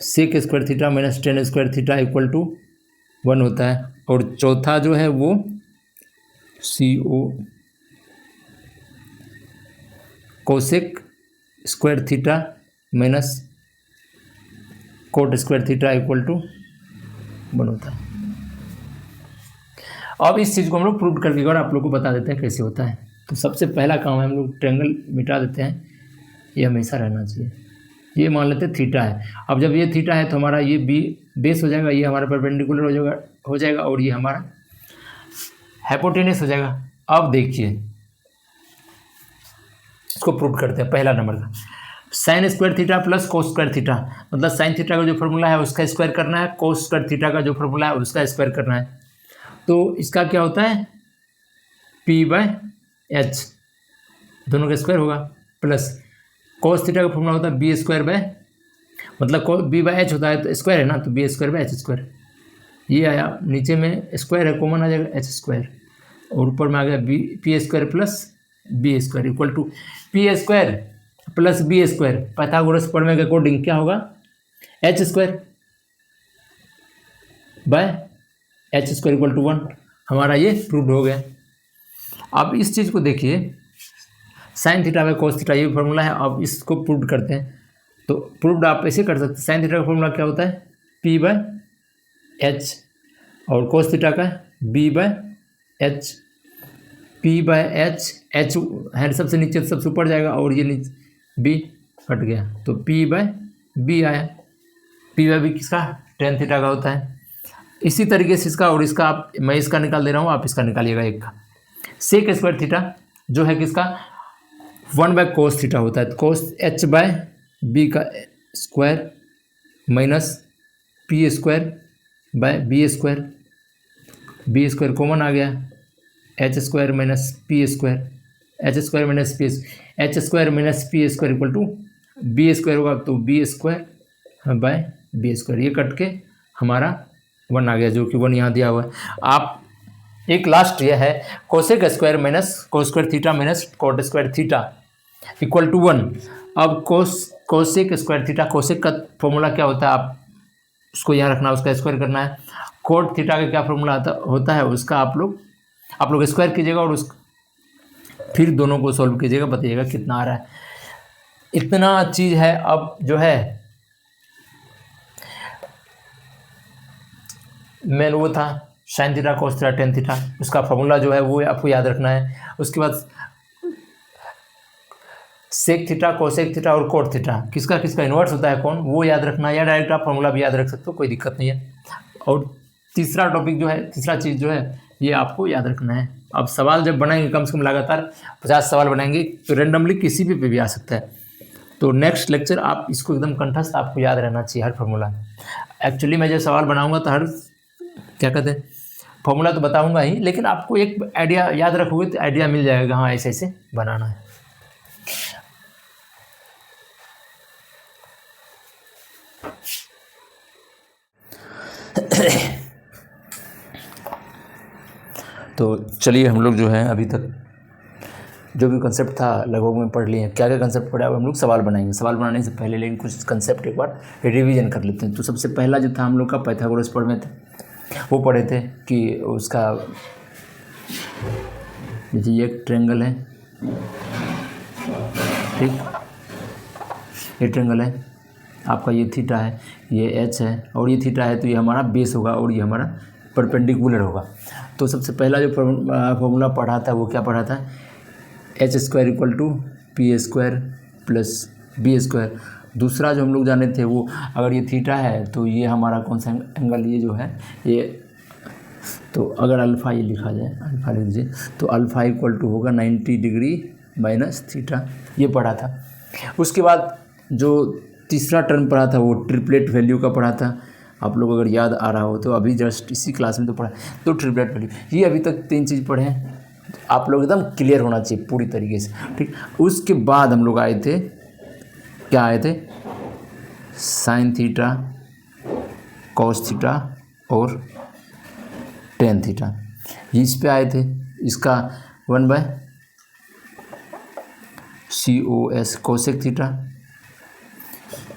sec square theta minus tan square theta equal to 1 होता है। और चौथा जो है वो CO cosec square theta minus cot square theta equal to 1 होता है। अब इस चीज़ को हम लोग प्रूव करके और आप लोग को बता देते हैं कैसे होता है। तो सबसे पहला काम है हम लोग ट्रायंगल मिटा देते हैं, ये हमेशा रहना चाहिए। ये मान लेते हैं थीटा है। अब जब ये थीटा है तो हमारा ये बी बेस हो जाएगा, ये हमारा परपेंडिकुलर हो जाएगा और ये हमारा हाइपोटेनस हो जाएगा। अब देखिए इसको प्रूव करते हैं। पहला नंबर का sign square theta plus cos square theta, मतलब साइन थीटा का जो फॉर्मूला है उसका स्क्वायर करना है, कोस स्क्वायर थीटा का जो फॉर्मूला है उसका स्क्वायर करना है। तो इसका क्या होता है P/H, दोनों का स्क्वायर होगा, प्लस कोस थीटा का फॉर्मूला होता है B²/, मतलब B/H होता है तो स्क्वायर है ना, तो B²/H²। ये आया, नीचे में स्क्वायर है कॉमन आ जाएगा H², और ऊपर में आ गया P² plus B² equal to P² plus B²। Pythagoras प्रमेय के अकॉर्डिंग क्या होगा H²/H² इक्वल टू 1। हमारा ये प्रूव हो गया। अब इस चीज़ को देखिए, sign theta by cos theta ये फॉर्मूला है। अब इसको प्रूव करते हैं। तो प्रूव्ड आप ऐसे कर सकते हैं, साइन थीटा का फॉर्मूला क्या होता है P/H और कोस थीटा का B/H। P/H, H है सबसे नीचे सबसे ऊपर जाएगा और ये नीचे B कट गया तो P/B आया। P/B किसका टेन थीटा का होता है। इसी तरीके से इसका और इसका आप, मैं इसका निकाल दे रहा हूँ, आप इसका निकालिएगा एक का। सेक स्क्वायर थीटा जो है किसका 1/cos थीटा होता है, कोस H/B का square minus P²/B²। B² common आ गया, H² minus P², H² minus P² equal to B² होगा, तो B²/B²। ये कट के हमारा 1 आ गया, जो कि 1 यहाँ दिया हुआ है। आप एक लास्ट ये है cosec square minus cos square theta minus cot square theta equal to 1। अब कोसेक स्क्वायर थीटा, कोसेक का फॉर्मूला क्या होता है आप उसको यहाँ रखना, उसका स्क्वायर करना है। कोट थीटा का क्या फॉर्मूला होता है उसका आप लोग स्क्वायर कीजिएगा और फिर दोनों को सॉल्व कीजिएगा, बताइएगा कितना आ रहा है। इतना चीज़ है। अब जो है मेन वो था sign theta cos theta tan theta, उसका फॉर्मूला जो है वो आपको याद रखना है। उसके बाद सेक थीटा कोसेक थीटा और कोट थीटा किसका इन्वर्स होता है कौन, वो याद रखना है, या डायरेक्ट आप फॉर्मूला भी याद रख सकते हो, कोई दिक्कत नहीं है। और तीसरा चीज़ जो है ये आपको याद रखना है। अब सवाल जब बनाएंगे कम से कम लगातार 50 सवाल बनाएंगे तो रेंडमली किसी भी आ सकता है। तो नेक्स्ट लेक्चर आप इसको एकदम कंठस्थ आपको याद रहना चाहिए हर फॉर्मूला। एक्चुअली मैं जब सवाल बनाऊंगा तो हर क्या कहते हैं फॉर्मूला तो बताऊंगा ही, लेकिन आपको एक आइडिया याद रखोगे तो आइडिया मिल जाएगा, हाँ ऐसे बनाना है। तो चलिए हम लोग जो है अभी तक जो भी कंसेप्ट था लगभग में पढ़ लिए हैं। क्या कंसेप्ट पढ़ा, अब हम लोग सवाल बनाएंगे। सवाल बनाने से पहले लेकिन कुछ कंसेप्ट एक बार रिवीजन कर लेते हैं। तो सबसे पहला जो था हम लोग का पाइथागोरस प्रमेय था, वो पढ़े थे कि उसका जैसे ये एक ट्रायंगल है, ठीक, ये ट्रायंगल है आपका, ये थीटा है, ये H है और ये थीटा है, तो ये हमारा बेस होगा और ये हमारा परपेंडिकुलर होगा। तो सबसे पहला जो फॉर्मूला पढ़ा था वो क्या पढ़ा था, H² equal to P² plus B²। दूसरा जो हम लोग जाने थे वो, अगर ये थीटा है तो ये हमारा कौन सा एंगल, ये जो है ये, तो अगर अल्फ़ा ये लिखा जाए, अल्फ़ा लिख दीजिए, तो अल्फ़ा इक्वल टू होगा 90 डिग्री माइनस थीटा, ये पढ़ा था। उसके बाद जो तीसरा टर्म पढ़ा था वो ट्रिपलेट वैल्यू का पढ़ा था। आप लोग अगर याद आ रहा हो तो अभी जस्ट इसी क्लास में तो पढ़ा, तो ट्रिपलेट वैल्यू, ये अभी तक 3 चीज़ पढ़े हैं। आप लोग एकदम क्लियर होना चाहिए पूरी तरीके से, ठीक। उसके बाद हम लोग आए थे, क्या आए थे, साइन थीटा कॉस थीटा और टेन थीटा, इस पे आए थे। इसका 1/cos कोसेक थीटा,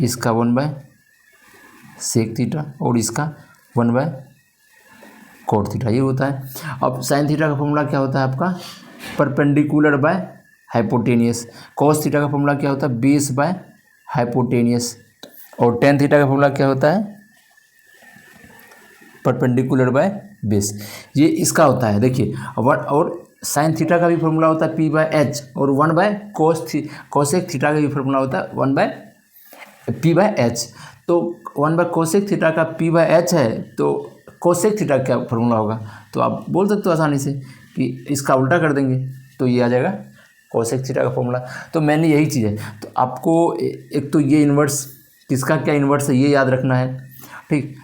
इसका 1/tan सेक थीटा और इसका 1/cot थीटा, ये होता है। अब साइन थीटा का फॉर्मूला क्या होता है आपका, perpendicular by hypotenuse. Cos theta का फॉर्मूला क्या होता है, बेस बाय हाइपोटेनियस। और टेन थीटा का फॉर्मूला क्या होता है, परपेंडिकुलर बाय बेस। ये इसका होता है, देखिए। और साइन थीटा का भी फॉर्मूला होता है P/H, और 1/कोसेक थीटा का भी फॉर्मूला होता है 1/P/H। तो 1/कोसेक थीटा का P/H है, तो कोसेक थीटा क्या फॉर्मूला होगा, तो आप बोल सकते हो आसानी से कि इसका उल्टा कर देंगे तो ये आ जाएगा कोसेक थीटा का फॉर्मूला। तो मैंने यही चीज़ है, तो आपको एक तो ये इन्वर्स, किसका क्या इन्वर्स है ये याद रखना है, ठीक।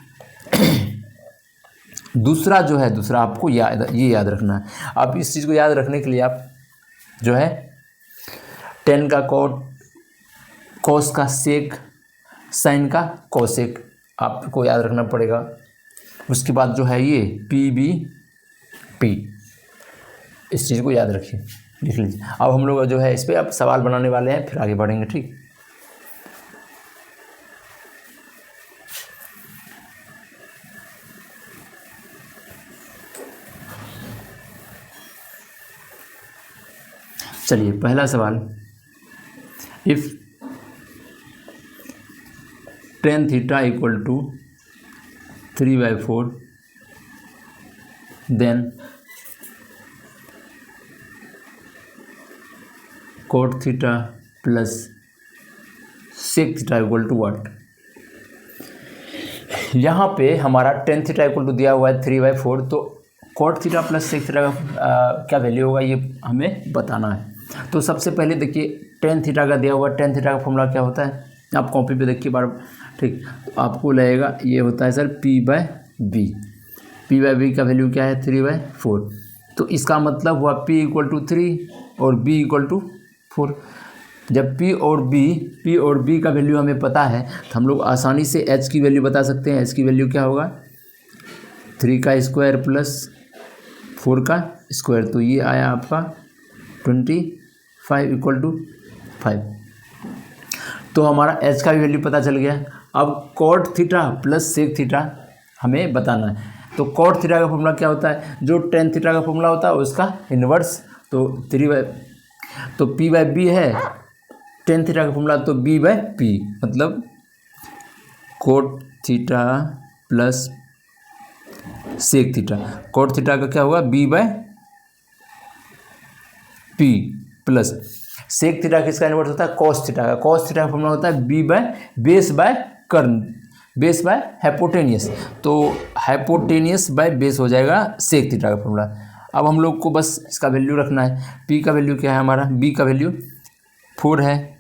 दूसरा जो है, दूसरा आपको ये याद रखना है। आप इस चीज़ को याद रखने के लिए आप जो है टेन का कॉट, कोस का सेक, साइन का कोसेक आपको याद रखना पड़ेगा। उसके बाद जो है ये P/B, इस चीज़ को याद रखिए, लिख लीजिए। अब हम लोग जो है इस पर अब सवाल बनाने वाले हैं, फिर आगे बढ़ेंगे, ठीक। चलिए पहला सवाल, if tan theta equal to 3/4 then cot theta plus sec theta equal to what. यहाँ पे हमारा tan थीटा इक्वल टू दिया हुआ है 3/4, तो cot theta plus sec theta का क्या वैल्यू होगा ये हमें बताना है। तो सबसे पहले देखिए tan थीटा का दिया हुआ, tan थीटा का फॉर्मूला क्या होता है, आप कॉपी पे देखिए बार, ठीक। तो आपको लगेगा ये होता है सर P/B। P/B का वैल्यू क्या है 3/4, तो इसका मतलब हुआ P इक्वल टू 3 और B इक्वल टू 4। जब P और B का वैल्यू हमें पता है तो हम लोग आसानी से H की वैल्यू बता सकते हैं। H की वैल्यू क्या होगा, 3 का स्क्वायर प्लस 4 का स्क्वायर, तो ये आया आपका 25 इक्वल टू 5। तो हमारा H का भी वैल्यू पता चल गया। अब cot theta plus sec theta हमें बताना है। तो cot थीटा का फॉर्मूला क्या होता है, जो tan थीटा का फॉर्मूला होता है उसका इन्वर्स, तो तो P/B है, tan थीटा का फॉर्मूला तो B/P, मतलब cot theta plus sec theta. cot theta का क्या होगा B/P प्लस सेक थीटा किसका इन्वर्स होता है, cos थीटा का। cos थीटा का फॉर्मूला होता है बेस बाय कर्न, बेस बाय हाइपोटेनियस, तो हाइपोटेनियस बाय बेस हो जाएगा सेक थीटा का फॉर्मूला। अब हम लोग को बस इसका वैल्यू रखना है। P का वैल्यू क्या है हमारा, B का वैल्यू 4 है।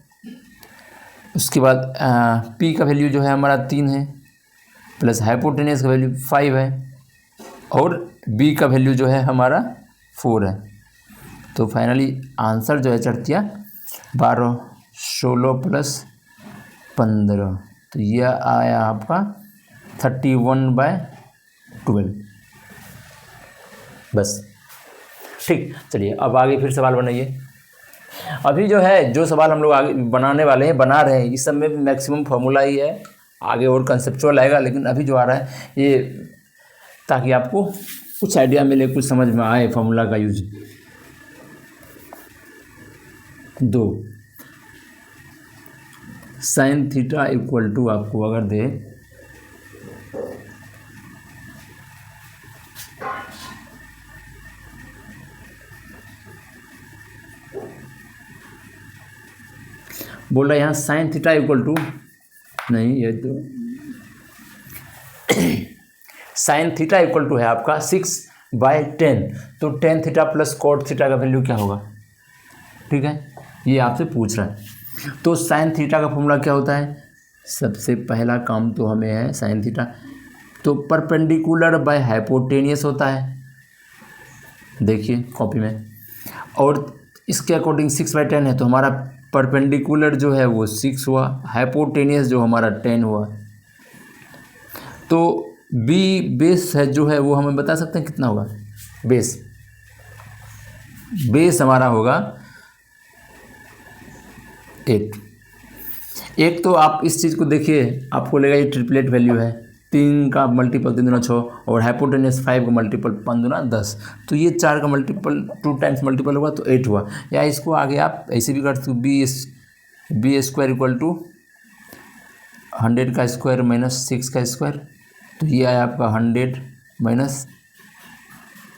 उसके बाद P का वैल्यू जो है हमारा 3 है, प्लस हाइपोटेनियस का वैल्यू 5 है, और B का वैल्यू जो है हमारा 4 है। तो फाइनली आंसर जो है चढ़तिया 12, 16 प्लस 15, तो यह आया आपका 31/12, बस, ठीक। चलिए अब आगे फिर सवाल बनाइए। अभी जो है जो सवाल हम लोग आगे बनाने वाले हैं, बना रहे हैं, इस सब में मैक्सिमम फार्मूला ही है, आगे और कंसेप्चुअल आएगा, लेकिन अभी जो आ रहा है ये ताकि आपको कुछ आइडिया मिले, कुछ समझ में आए फार्मूला का use. 2 sine theta equal to आपको अगर दे बोल रहा है यहाँ साइन थीटा इक्वल टू, नहीं ये तो साइन थीटा इक्वल टू है आपका 6/10, तो tan theta plus cot theta का वैल्यू क्या होगा, ठीक है, ये आपसे पूछ रहा है। तो साइन थीटा का फॉर्मूला क्या होता है, सबसे पहला काम तो हमें है साइन थीटा, तो परपेंडिकुलर बाय हाइपोटेनियस होता है, देखिए कॉपी में, और इसके अकॉर्डिंग 6/10 है, तो हमारा परपेंडिकुलर जो है वो 6 हुआ, हाइपोटेनियस जो हमारा 10 हुआ। तो B बेस है जो है वो हमें बता सकते हैं कितना होगा, बेस हमारा होगा 8। एक तो आप इस चीज़ को देखिए, आपको लगेगा ये ट्रिपलेट वैल्यू है, 3 का मल्टीपल 3 दूना 6 और हाइपोटेनस 5 का मल्टीपल 5 दूना 10, तो ये 4 का मल्टीपल 2 टाइम्स मल्टीपल हुआ तो 8 हुआ। या इसको आगे आप ऐसे भी कर सकते हो, बी स्क्वायर इक्वल टू 100 का स्क्वायर माइनस 6 का स्क्वायर, तो ये आया आपका 100 माइनस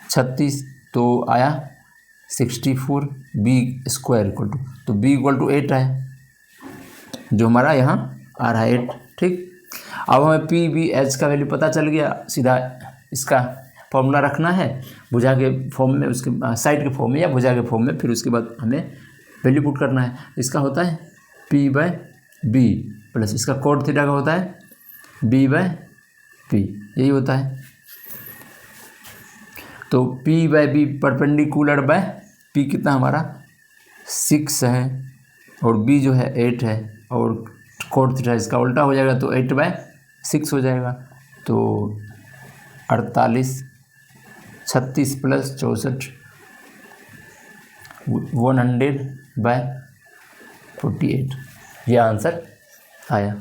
36, तो आया 64, बी स्क्वायर इक्वल टू, तो बी इक्वल टू 8 है जो हमारा यहाँ आ रहा है 8। ठीक, अब हमें पी बी एच का वैल्यू पता चल गया, सीधा इसका फॉर्मूला रखना है भुजा के फॉर्म में, उसके साइड के फॉर्म में या भुजा के फॉर्म में, फिर उसके बाद हमें वैल्यू पुट करना है। इसका होता है पी बाय बी प्लस इसका कोड थीटा का होता है बी बाय पी, यही होता है। तो P by B perpendicular by P कितना हमारा 6 है और बी जो है 8 है, और कोड थीटा इसका उल्टा हो जाएगा तो 8/6 हो जाएगा, तो 48, 36 प्लस 64 100/48, यह आंसर आया।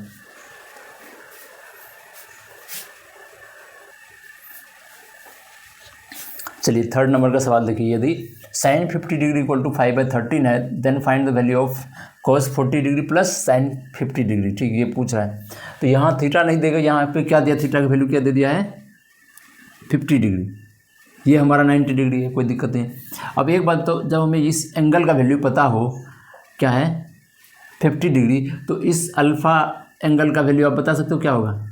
चलिए थर्ड नंबर का सवाल देखिए, यदि sin 50 डिग्री इक्वल टू 5/13 है, then find the value of cos 40 degree plus sin 50 degree. ठीक, ये पूछ रहा है, तो यहाँ थीटा नहीं देगा, यहाँ पे क्या दिया, थीटा का वैल्यू क्या दे दिया है 50 डिग्री, ये हमारा 90 डिग्री है, कोई दिक्कत नहीं। अब एक बात, तो जब हमें इस एंगल का वैल्यू पता हो क्या है 50 डिग्री, तो इस अल्फ़ा एंगल का वैल्यू आप बता सकते हो क्या होगा,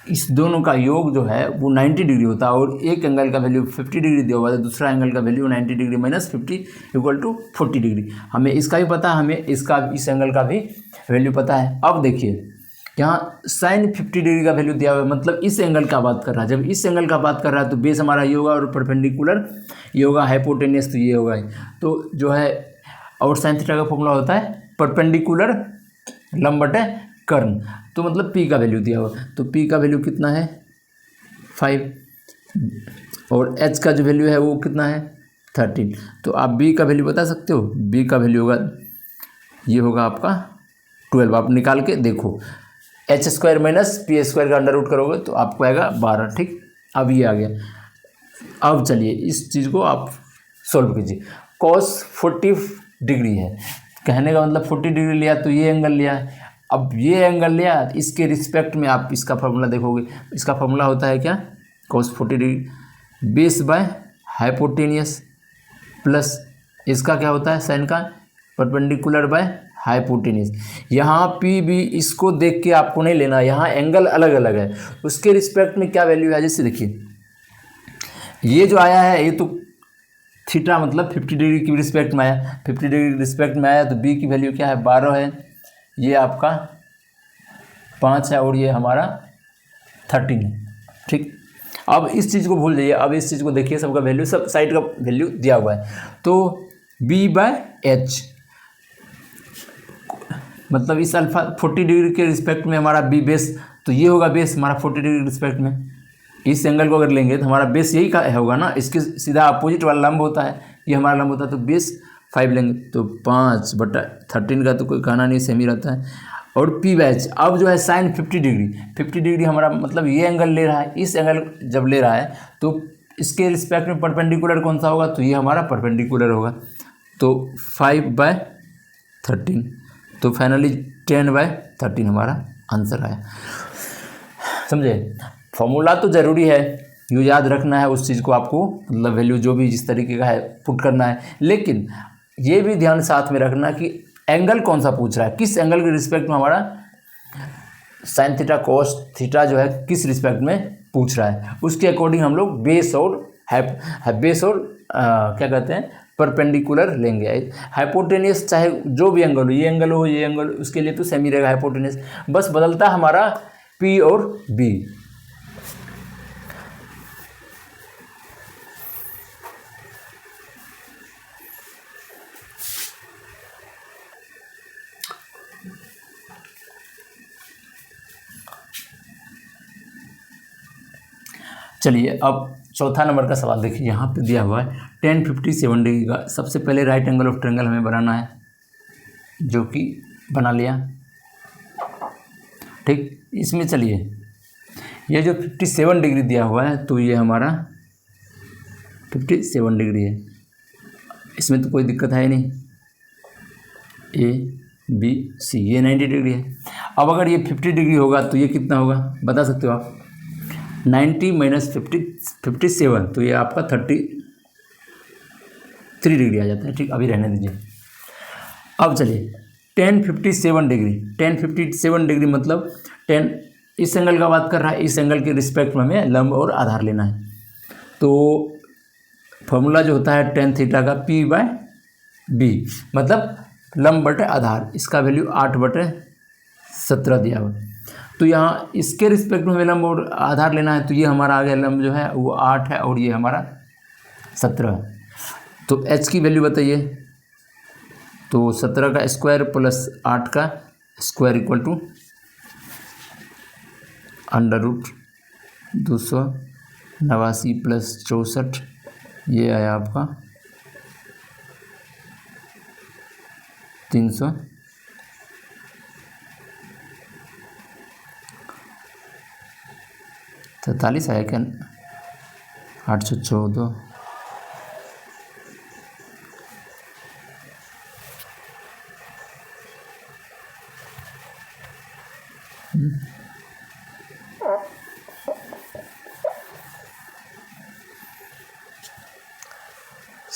इस दोनों का योग जो है वो 90 डिग्री होता है, और एक एंगल का वैल्यू 50 डिग्री दिया हुआ है, दूसरा एंगल का value 90 degree minus 50 equal to 40 degree. हमें इसका भी पता है, हमें इसका इस एंगल का भी वैल्यू पता है। अब देखिए यहाँ sin 50 डिग्री का वैल्यू दिया हुआ है, मतलब इस एंगल का बात कर रहा है। जब इस एंगल का बात कर रहा है तो बेस हमारा ये होगा और परपेंडिकुलर ये होगा, हाइपोटेनियस तो ये होगा, तो जो है, और साइन थीटा का फॉर्मूला होता है परपेंडिकुलर लंब बटे कर्ण, तो मतलब p का वैल्यू दिया हुआ, तो p का वैल्यू कितना है 5, और h का जो वैल्यू है वो कितना है 13, तो आप b का वैल्यू बता सकते हो, b का वैल्यू होगा, ये होगा आपका 12, आप निकाल के देखो, h square minus P square का अंडर रूट करोगे तो आपको आएगा 12। ठीक, अब ये आ गया। अब चलिए इस चीज़ को आप सॉल्व कीजिए। cos 40 डिग्री है, कहने का मतलब 40 डिग्री लिया तो ये एंगल लिया है, अब ये एंगल लिया, इसके रिस्पेक्ट में आप इसका फार्मूला देखोगे, इसका फार्मूला होता है क्या, cos 40 degree base by hypotenuse plus इसका क्या होता है साइन का परपेंडिकुलर बाय हाइपोटेनियस। यहाँ पी बी इसको देख के आपको नहीं लेना, यहाँ एंगल अलग अलग है, उसके रिस्पेक्ट में क्या वैल्यू है, जैसे देखिए ये जो आया है ये तो थीटा मतलब 50 डिग्री की रिस्पेक्ट में आया, 50 डिग्री रिस्पेक्ट में आया, तो बी की वैल्यू क्या है 12 है, ये आपका 5 है, और ये हमारा 13 है। ठीक, अब इस चीज़ को भूल जाइए, अब इस चीज़ को देखिए, सबका वैल्यू सब साइड का वैल्यू दिया हुआ है, तो b बाय एच मतलब इस अल्फा 40 डिग्री के रिस्पेक्ट में हमारा b बेस, तो ये होगा बेस हमारा 40 डिग्री रिस्पेक्ट में, इस एंगल को अगर लेंगे तो हमारा बेस यही का होगा ना, इसके सीधा अपोजिट वाला लंब होता है, ये हमारा लंब होता है, तो बेस 5 लेंगे, तो 5/13 का तो कोई कहना नहीं, सेम ही रहता है, और पी बैच। अब जो है साइन 50 डिग्री हमारा मतलब ये एंगल ले रहा है, इस एंगल जब ले रहा है तो इसके रिस्पेक्ट में परपेंडिकुलर कौन सा होगा, तो ये हमारा परपेंडिकुलर होगा, तो 5/13, तो फाइनली 10/13 हमारा आंसर आया। समझे, फॉर्मूला तो ज़रूरी है, ये याद रखना है उस चीज़ को, आपको मतलब वैल्यू जो भी जिस तरीके का है पुट करना है, लेकिन ये भी ध्यान साथ में रखना कि एंगल कौन सा पूछ रहा है, किस एंगल के रिस्पेक्ट में हमारा साइन थीटा कोस थीटा जो है किस रिस्पेक्ट में पूछ रहा है, उसके अकॉर्डिंग हम लोग बेस और क्या कहते हैं परपेंडिकुलर लेंगे। हाइपोटेनियस चाहे जो भी एंगल हो, ये एंगल हो ये एंगल, उसके लिए तो सेम ही रहेगा हाइपोटेनियस, बस बदलता हमारा पी और बी। चलिए अब चौथा नंबर का सवाल देखिए, यहाँ पे दिया हुआ है tan 57 डिग्री का, सबसे पहले राइट एंगल ऑफ ट्रायंगल हमें बनाना है, जो कि बना लिया। ठीक। इसमें चलिए ये जो 57 डिग्री दिया हुआ है तो ये हमारा 57 डिग्री है, इसमें तो कोई दिक्कत है ही नहीं। ए बी सी ये 90 डिग्री है। अब अगर ये 50 डिग्री होगा तो ये कितना होगा बता सकते हो आप? 90 माइनस 57 तो ये आपका 33 डिग्री आ जाता है। ठीक, अभी रहने दीजिए। अब चलिए 1057 डिग्री मतलब 10 इस एंगल का बात कर रहा है, इस एंगल के रिस्पेक्ट में हमें लंब और आधार लेना है। तो फॉर्मूला जो होता है tan थीटा का P/B मतलब लंब बटे आधार, इसका वैल्यू 8/17 दिया हुआ। तो यहाँ इसके रिस्पेक्ट में हमें लंब और आधार लेना है, तो ये हमारा आ गया लंब जो है वो 8 है और ये हमारा 17 है। तो h की वैल्यू बताइए। तो 17 का स्क्वायर प्लस 8 का स्क्वायर इक्वल टू √289 प्लस 64, ये आया आपका 343 आया क्या? 814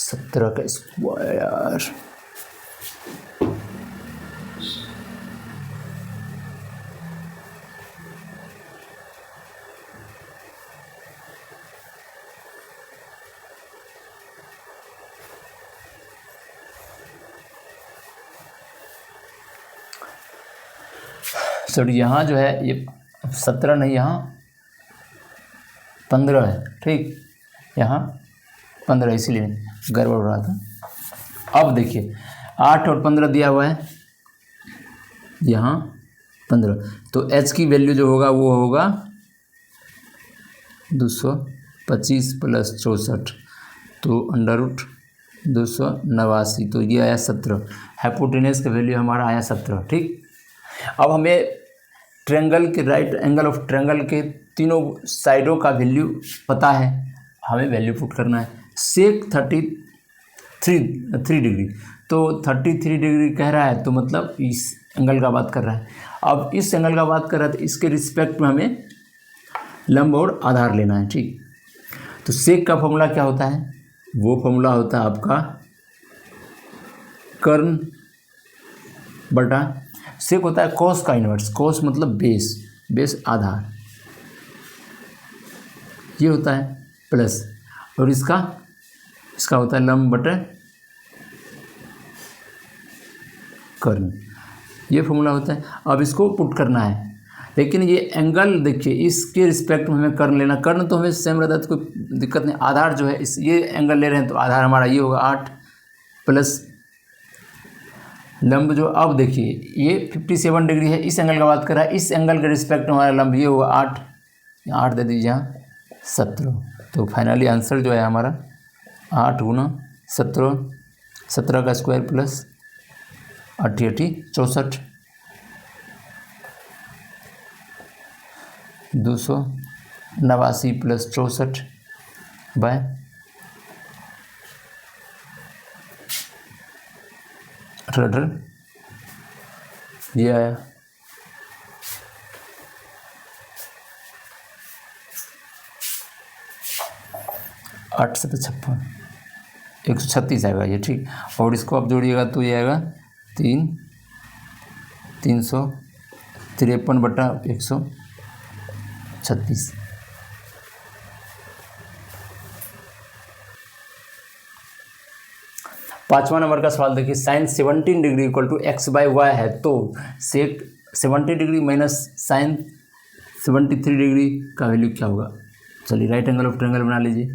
17 का स्क्वायर सर यहाँ जो है ये 17 नहीं, यहाँ 15 है। ठीक, यहाँ 15 इसीलिए गड़बड़ हो रहा था। अब देखिए 8 और 15 दिया हुआ है, यहाँ 15, तो h की वैल्यू जो होगा वो होगा 225 प्लस 64, तो √289, तो ये आया 17। हाइपोटेनस का वैल्यू हमारा आया 17। ठीक, अब हमें ट्रायंगल के राइट एंगल ऑफ ट्रायंगल के तीनों साइडों का वैल्यू पता है, हमें वैल्यू पुट करना है। सेक 33 डिग्री, तो 33 डिग्री कह रहा है तो मतलब इस एंगल का बात कर रहा है। अब इस एंगल का बात कर रहा है तो इसके रिस्पेक्ट में हमें लंब और आधार लेना है। ठीक, तो सेक का फॉर्मूला क्या होता है? वो फॉर्मूला होता है आपका कर्ण बटा, सेक होता है कोस का इन्वर्स, कोस मतलब बेस आधार, ये होता है प्लस, और इसका होता है लंब बटे कर्ण, ये फॉर्मूला होता है। अब इसको पुट करना है, लेकिन ये एंगल देखिए इसके रिस्पेक्ट में हमें कर्ण लेना, कर्ण तो हमें सेम रहता है तो कोई दिक्कत नहीं। आधार जो है इस ये एंगल ले रहे हैं तो आधार हमारा ये होगा 8 प्लस लंब जो, अब देखिए ये 57 डिग्री है, इस एंगल का बात कर रहा है, इस एंगल के रिस्पेक्ट में हमारा लंब ये होगा 8 दे दीजिए यहाँ 17। तो फाइनली आंसर जो है हमारा 8 गुना 17 का स्क्वायर प्लस 8 64, 289 प्लस 64 बाय 18, ये आया 8 से 56, 136 आएगा ये। ठीक, और इसको आप जोड़िएगा तो ये आएगा 353 बटा 136। पाँचवा नंबर का सवाल देखिए, sign 17 degree equal to x/y है, तो सेक 70 डिग्री माइनस साइन 73 डिग्री का वैल्यू क्या होगा? चलिए राइट एंगल ऑफ ट्रायंगल बना लीजिए।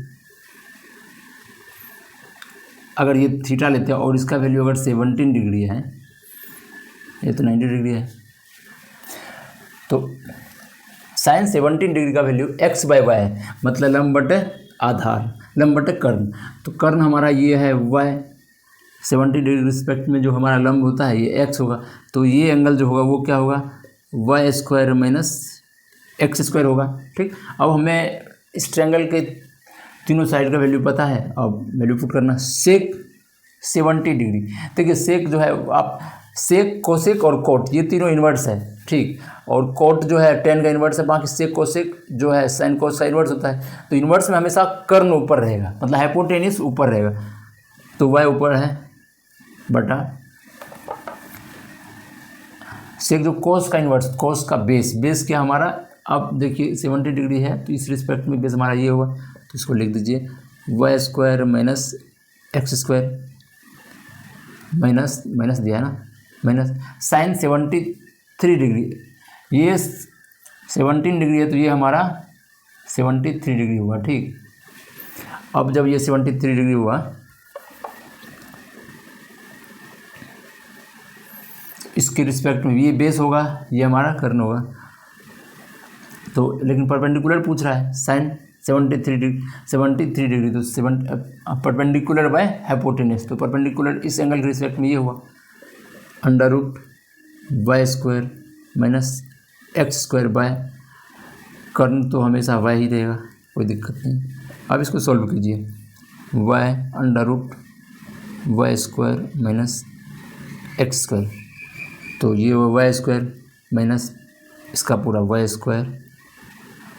अगर ये थीटा लेते हैं और इसका वैल्यू अगर 17 डिग्री है, ये तो 90 डिग्री है, तो साइन 17 डिग्री का वैल्यू x/y है, मतलब लंब बटे आधार, लंब बटे कर्ण। तो कर्ण हमारा ये है y, 70 डिग्री रिस्पेक्ट में जो हमारा लंब होता है ये x होगा, तो ये एंगल जो होगा वो क्या होगा? Y square minus x square होगा। ठीक, अब हमें इस ट्रायंगल के तीनों साइड का वैल्यू पता है, अब वैल्यू पुट करना। सेक 70 डिग्री, देखिए सेक जो है आप सेक कोसेक और कोट ये तीनों इन्वर्स है। ठीक, और कोट जो है टेन का इन्वर्स है, बाकी सेक कोसेक जो है साइन कोस का इन्वर्स होता है। तो इन्वर्स में हमेशा कर्ण ऊपर रहेगा, मतलब हाइपोटेन्यूस ऊपर रहेगा, तो वाई ऊपर है बटा सेक जो कोस का इन्वर्स, कोस का बेस क्या हमारा, अब देखिए 70 डिग्री है तो इस रिस्पेक्ट में बेस हमारा ये होगा, तो इसको लिख दीजिए y square minus x square minus दिया है ना, माइनस साइन 73 डिग्री, ये 17 डिग्री है तो ये हमारा 73 डिग्री हुआ। ठीक, अब जब ये 73 डिग्री हुआ, इसके रिस्पेक्ट में ये बेस होगा, ये हमारा कर्ण होगा, तो लेकिन परपेंडिकुलर पूछ रहा है साइन 73 डिग्री तो 7 परपेंडिकुलर बाय हाइपोटेन्यूस, तो परपेंडिकुलर इस एंगल के रिस्पेक्ट में ये हुआ under root Y square minus x square by कर्ण तो हमेशा वाई ही रहेगा, कोई दिक्कत नहीं। अब इसको सॉल्व कीजिए, y under root Y square minus x square, तो ये वाई स्क्वायर माइनस इसका पूरा y square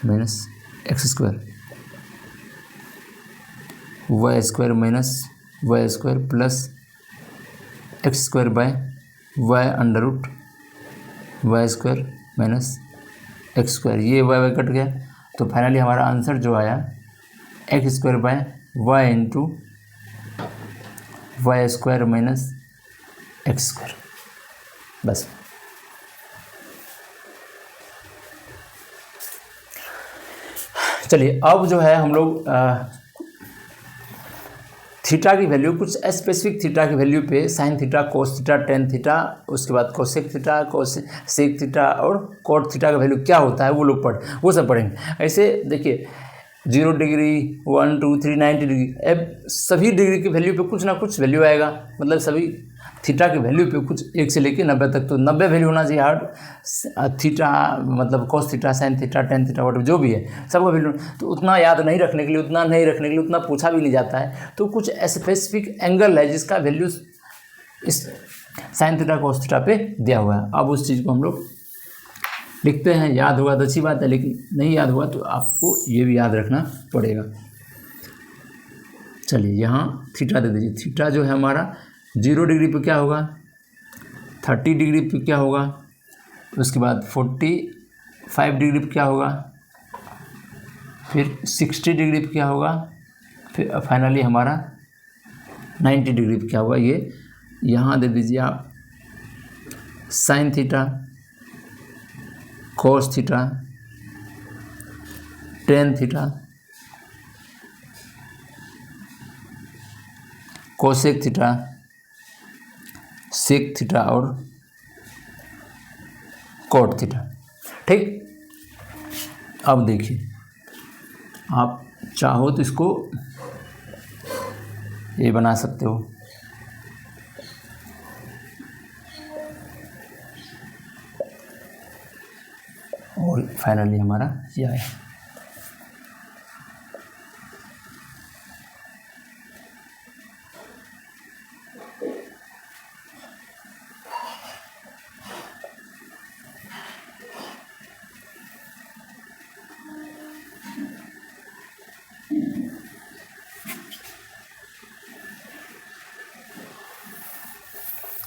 minus x square, y square minus y square plus x square by y under root Y square minus x square, ये y cut गया, तो finally हमारा answer जो आया x square by y into y square minus x square, बस। चलिए अब जो है हम लोग थीटा की वैल्यू, कुछ स्पेसिफिक थीटा की वैल्यू पे sign theta, cos theta, tan theta, उसके बाद कोसेक थीटा, कोसेक थीटा और कोट थीटा का वैल्यू क्या होता है वो सब पढ़ेंगे। ऐसे देखिए 0 डिग्री 1 2 3 90 डिग्री, अब सभी डिग्री की वैल्यू पे कुछ ना कुछ वैल्यू आएगा, मतलब सभी थीटा की वैल्यू पे कुछ 1 से लेकर 90 तक, तो 90 वैल्यू होना चाहिए हर थीटा, मतलब cos theta, sine theta, tan theta, what जो भी है सबका वैल्यू। तो उतना याद नहीं रखने के लिए, उतना पूछा भी नहीं जाता है, तो कुछ स्पेसिफिक एंगल है जिसका वैल्यू इस साइन थीटा कोस थीटा पे दिया हुआ है। अब उस चीज़ को हम लोग लिखते हैं, याद होगा तो अच्छी बात है, लेकिन नहीं याद हुआ तो आपको ये भी याद रखना पड़ेगा। चलिए यहाँ थीटा दे दीजिए, थीटा जो है हमारा 0 डिग्री पे क्या होगा, 30 डिग्री पे क्या होगा, उसके बाद 45 डिग्री पे क्या होगा, फिर 60 डिग्री पे क्या होगा, फिर फाइनली हमारा 90 डिग्री पे क्या होगा। ये यहाँ दे दीजिए आप sine theta, cos theta, tan theta, cosec theta, sec theta और कोट थीटा। ठीक, अब देखिए आप चाहो तो इसको ये बना सकते हो, और फाइनली हमारा ये आया।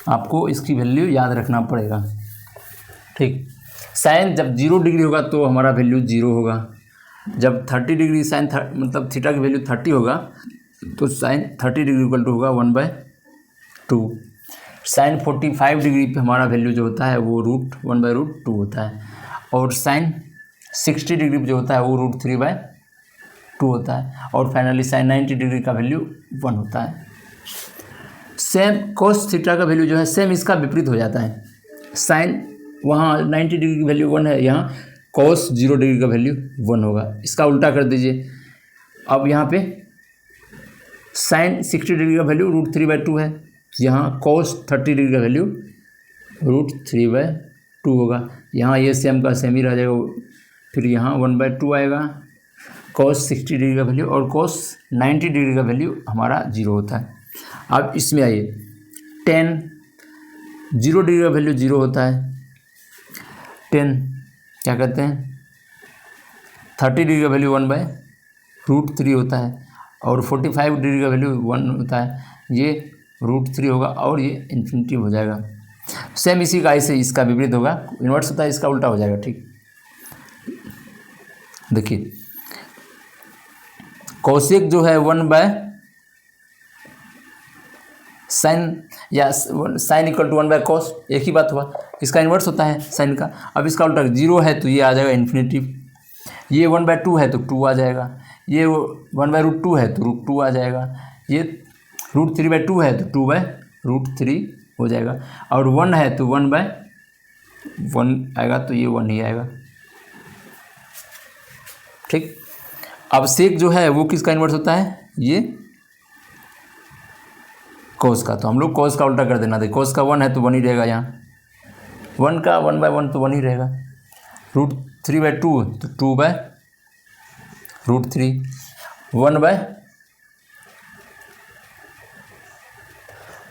आपको इसकी वैल्यू याद रखना पड़ेगा। ठीक, साइन जब 0 डिग्री होगा तो हमारा वैल्यू 0 होगा, जब 30 डिग्री साइन मतलब थीटा की वैल्यू 30 होगा तो साइन 30 डिग्री इक्वल टू होगा 1/2। साइन 45 डिग्री पे हमारा वैल्यू जो होता है वो √1/√2 होता है, और साइन 60 डिग्री पे जो होता है वो √3/2 होता है, और फाइनली साइन 90 डिग्री का वैल्यू 1 होता है। सेम कोस थीटा का वैल्यू जो है सेम इसका विपरीत हो जाता है, साइन वहाँ 90 डिग्री की वैल्यू 1 है, यहाँ कोस 0 डिग्री का वैल्यू 1 होगा, इसका उल्टा कर दीजिए। अब यहाँ पे साइन 60 डिग्री का वैल्यू √3/2 है, यहाँ कोस 30 डिग्री का वैल्यू √3/2 2 होगा। यहाँ ये सेम का सेम ही रह जाएगा। फिर यहाँ 1/2 आएगा। cos 60 डिग्री का वैल्यू और cos 90 डिग्री का वैल्यू हमारा 0 होता है। अब इसमें आइए, tan 0 डिग्री का वैल्यू 0 होता है। tan क्या कहते हैं, 30 डिग्री का वैल्यू 1/√3 होता है और 45 डिग्री का वैल्यू 1 होता है। ये √3 होगा और ये इन्फिनिटी हो जाएगा। सेम इसी का ऐसे इसका विपरीत होगा, इन्वर्स होता है, इसका उल्टा हो जाएगा। ठीक, देखिए कोसेक जो है 1/sin या sin इक्वल टू 1/cos, एक ही बात हुआ। इसका इन्वर्स होता है साइन का। अब इसका उल्टा 0 है तो ये आ जाएगा इन्फिनिटी। ये 1/2 है तो 2 आ जाएगा। ये 1/√2 है तो √2 आ जाएगा। ये √3/2 है तो 2/√3 हो जाएगा। और 1 है तो 1/1 आएगा, तो ये 1 ही आएगा। ठीक, अब सेक जो है वो किसका इन्वर्स होता है, ये कोस का। तो हम लोग कोस का उल्टा कर देना। देखिए कोस का 1 है तो 1 ही रहेगा। यहाँ 1 का 1/1 तो 1 ही रहेगा। √3/2 तो 2/√3।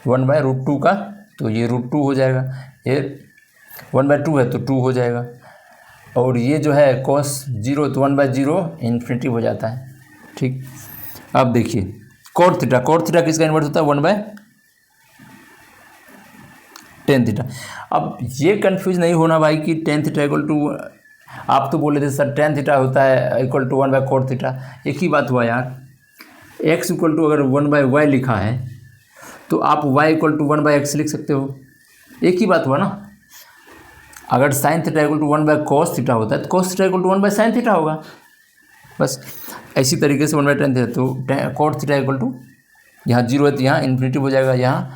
1/√2 का तो ये √2 हो जाएगा। ये 1/2 है तो 2 हो जाएगा। और ये जो है cos 0 तो 1/0 इन्फिनिटी हो जाता है। ठीक, अब देखिए cot थीटा, किसका इन्वर्स होता है, 1/tan थीटा। अब ये कंफ्यूज नहीं होना भाई कि tan थीटा इक्वल टू, आप तो बोले थे सर tan थीटा होता है इक्वल टू 1/cot थीटा। एक ही बात हुआ यार। x इक्वल टू अगर 1/y लिखा है तो आप y इक्वल टू 1/x लिख सकते हो। एक ही बात हुआ ना। अगर sin theta equal to 1/cos theta होता है तो cos theta equal to 1/sin theta होगा। बस इसी तरीके से 1/tan थीटा, तो cot थीटा इक्वल टू, यहाँ 0 है तो यहाँ इन्फिनिटी हो जाएगा। यहाँ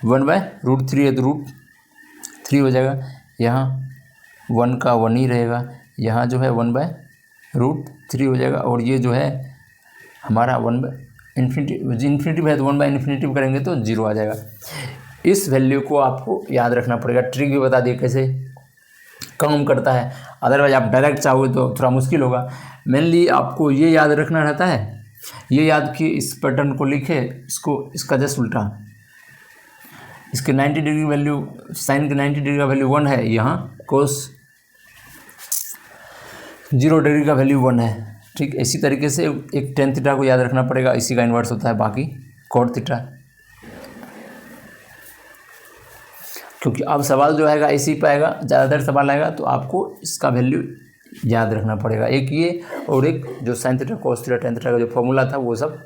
1/√3 है तो √3 हो जाएगा। यहाँ 1 का 1 ही रहेगा। यहाँ जो है 1/√3 हो जाएगा। और ये जो है हमारा 1/इन्फिनिटी है तो 1/इन्फिनिटी करेंगे तो 0 आ जाएगा। इस वैल्यू को आपको याद रखना पड़ेगा। ट्रिक भी बता दिए कैसे काम करता है, अदरवाइज आप डायरेक्ट चाहोगे तो थोड़ा मुश्किल होगा। मेनली आपको ये याद रखना रहता है, ये याद कि इस पैटर्न को लिखे, इसका जस्ट उल्टा, इसके 90 डिग्री वैल्यू, साइन के 90 डिग्री का वैल्यू 1 है, यहाँ कोस 0 डिग्री का वैल्यू 1 है। ठीक, इसी तरीके से एक tan थीटा को याद रखना पड़ेगा, इसी का इन्वर्स होता है बाकी cot थीटा। क्योंकि अब सवाल जो आएगा इसी पे आएगा, ज़्यादातर सवाल आएगा तो आपको इसका वैल्यू याद रखना पड़ेगा। एक ये और एक जो sin theta cos theta tan theta का जो फॉर्मूला था वो सब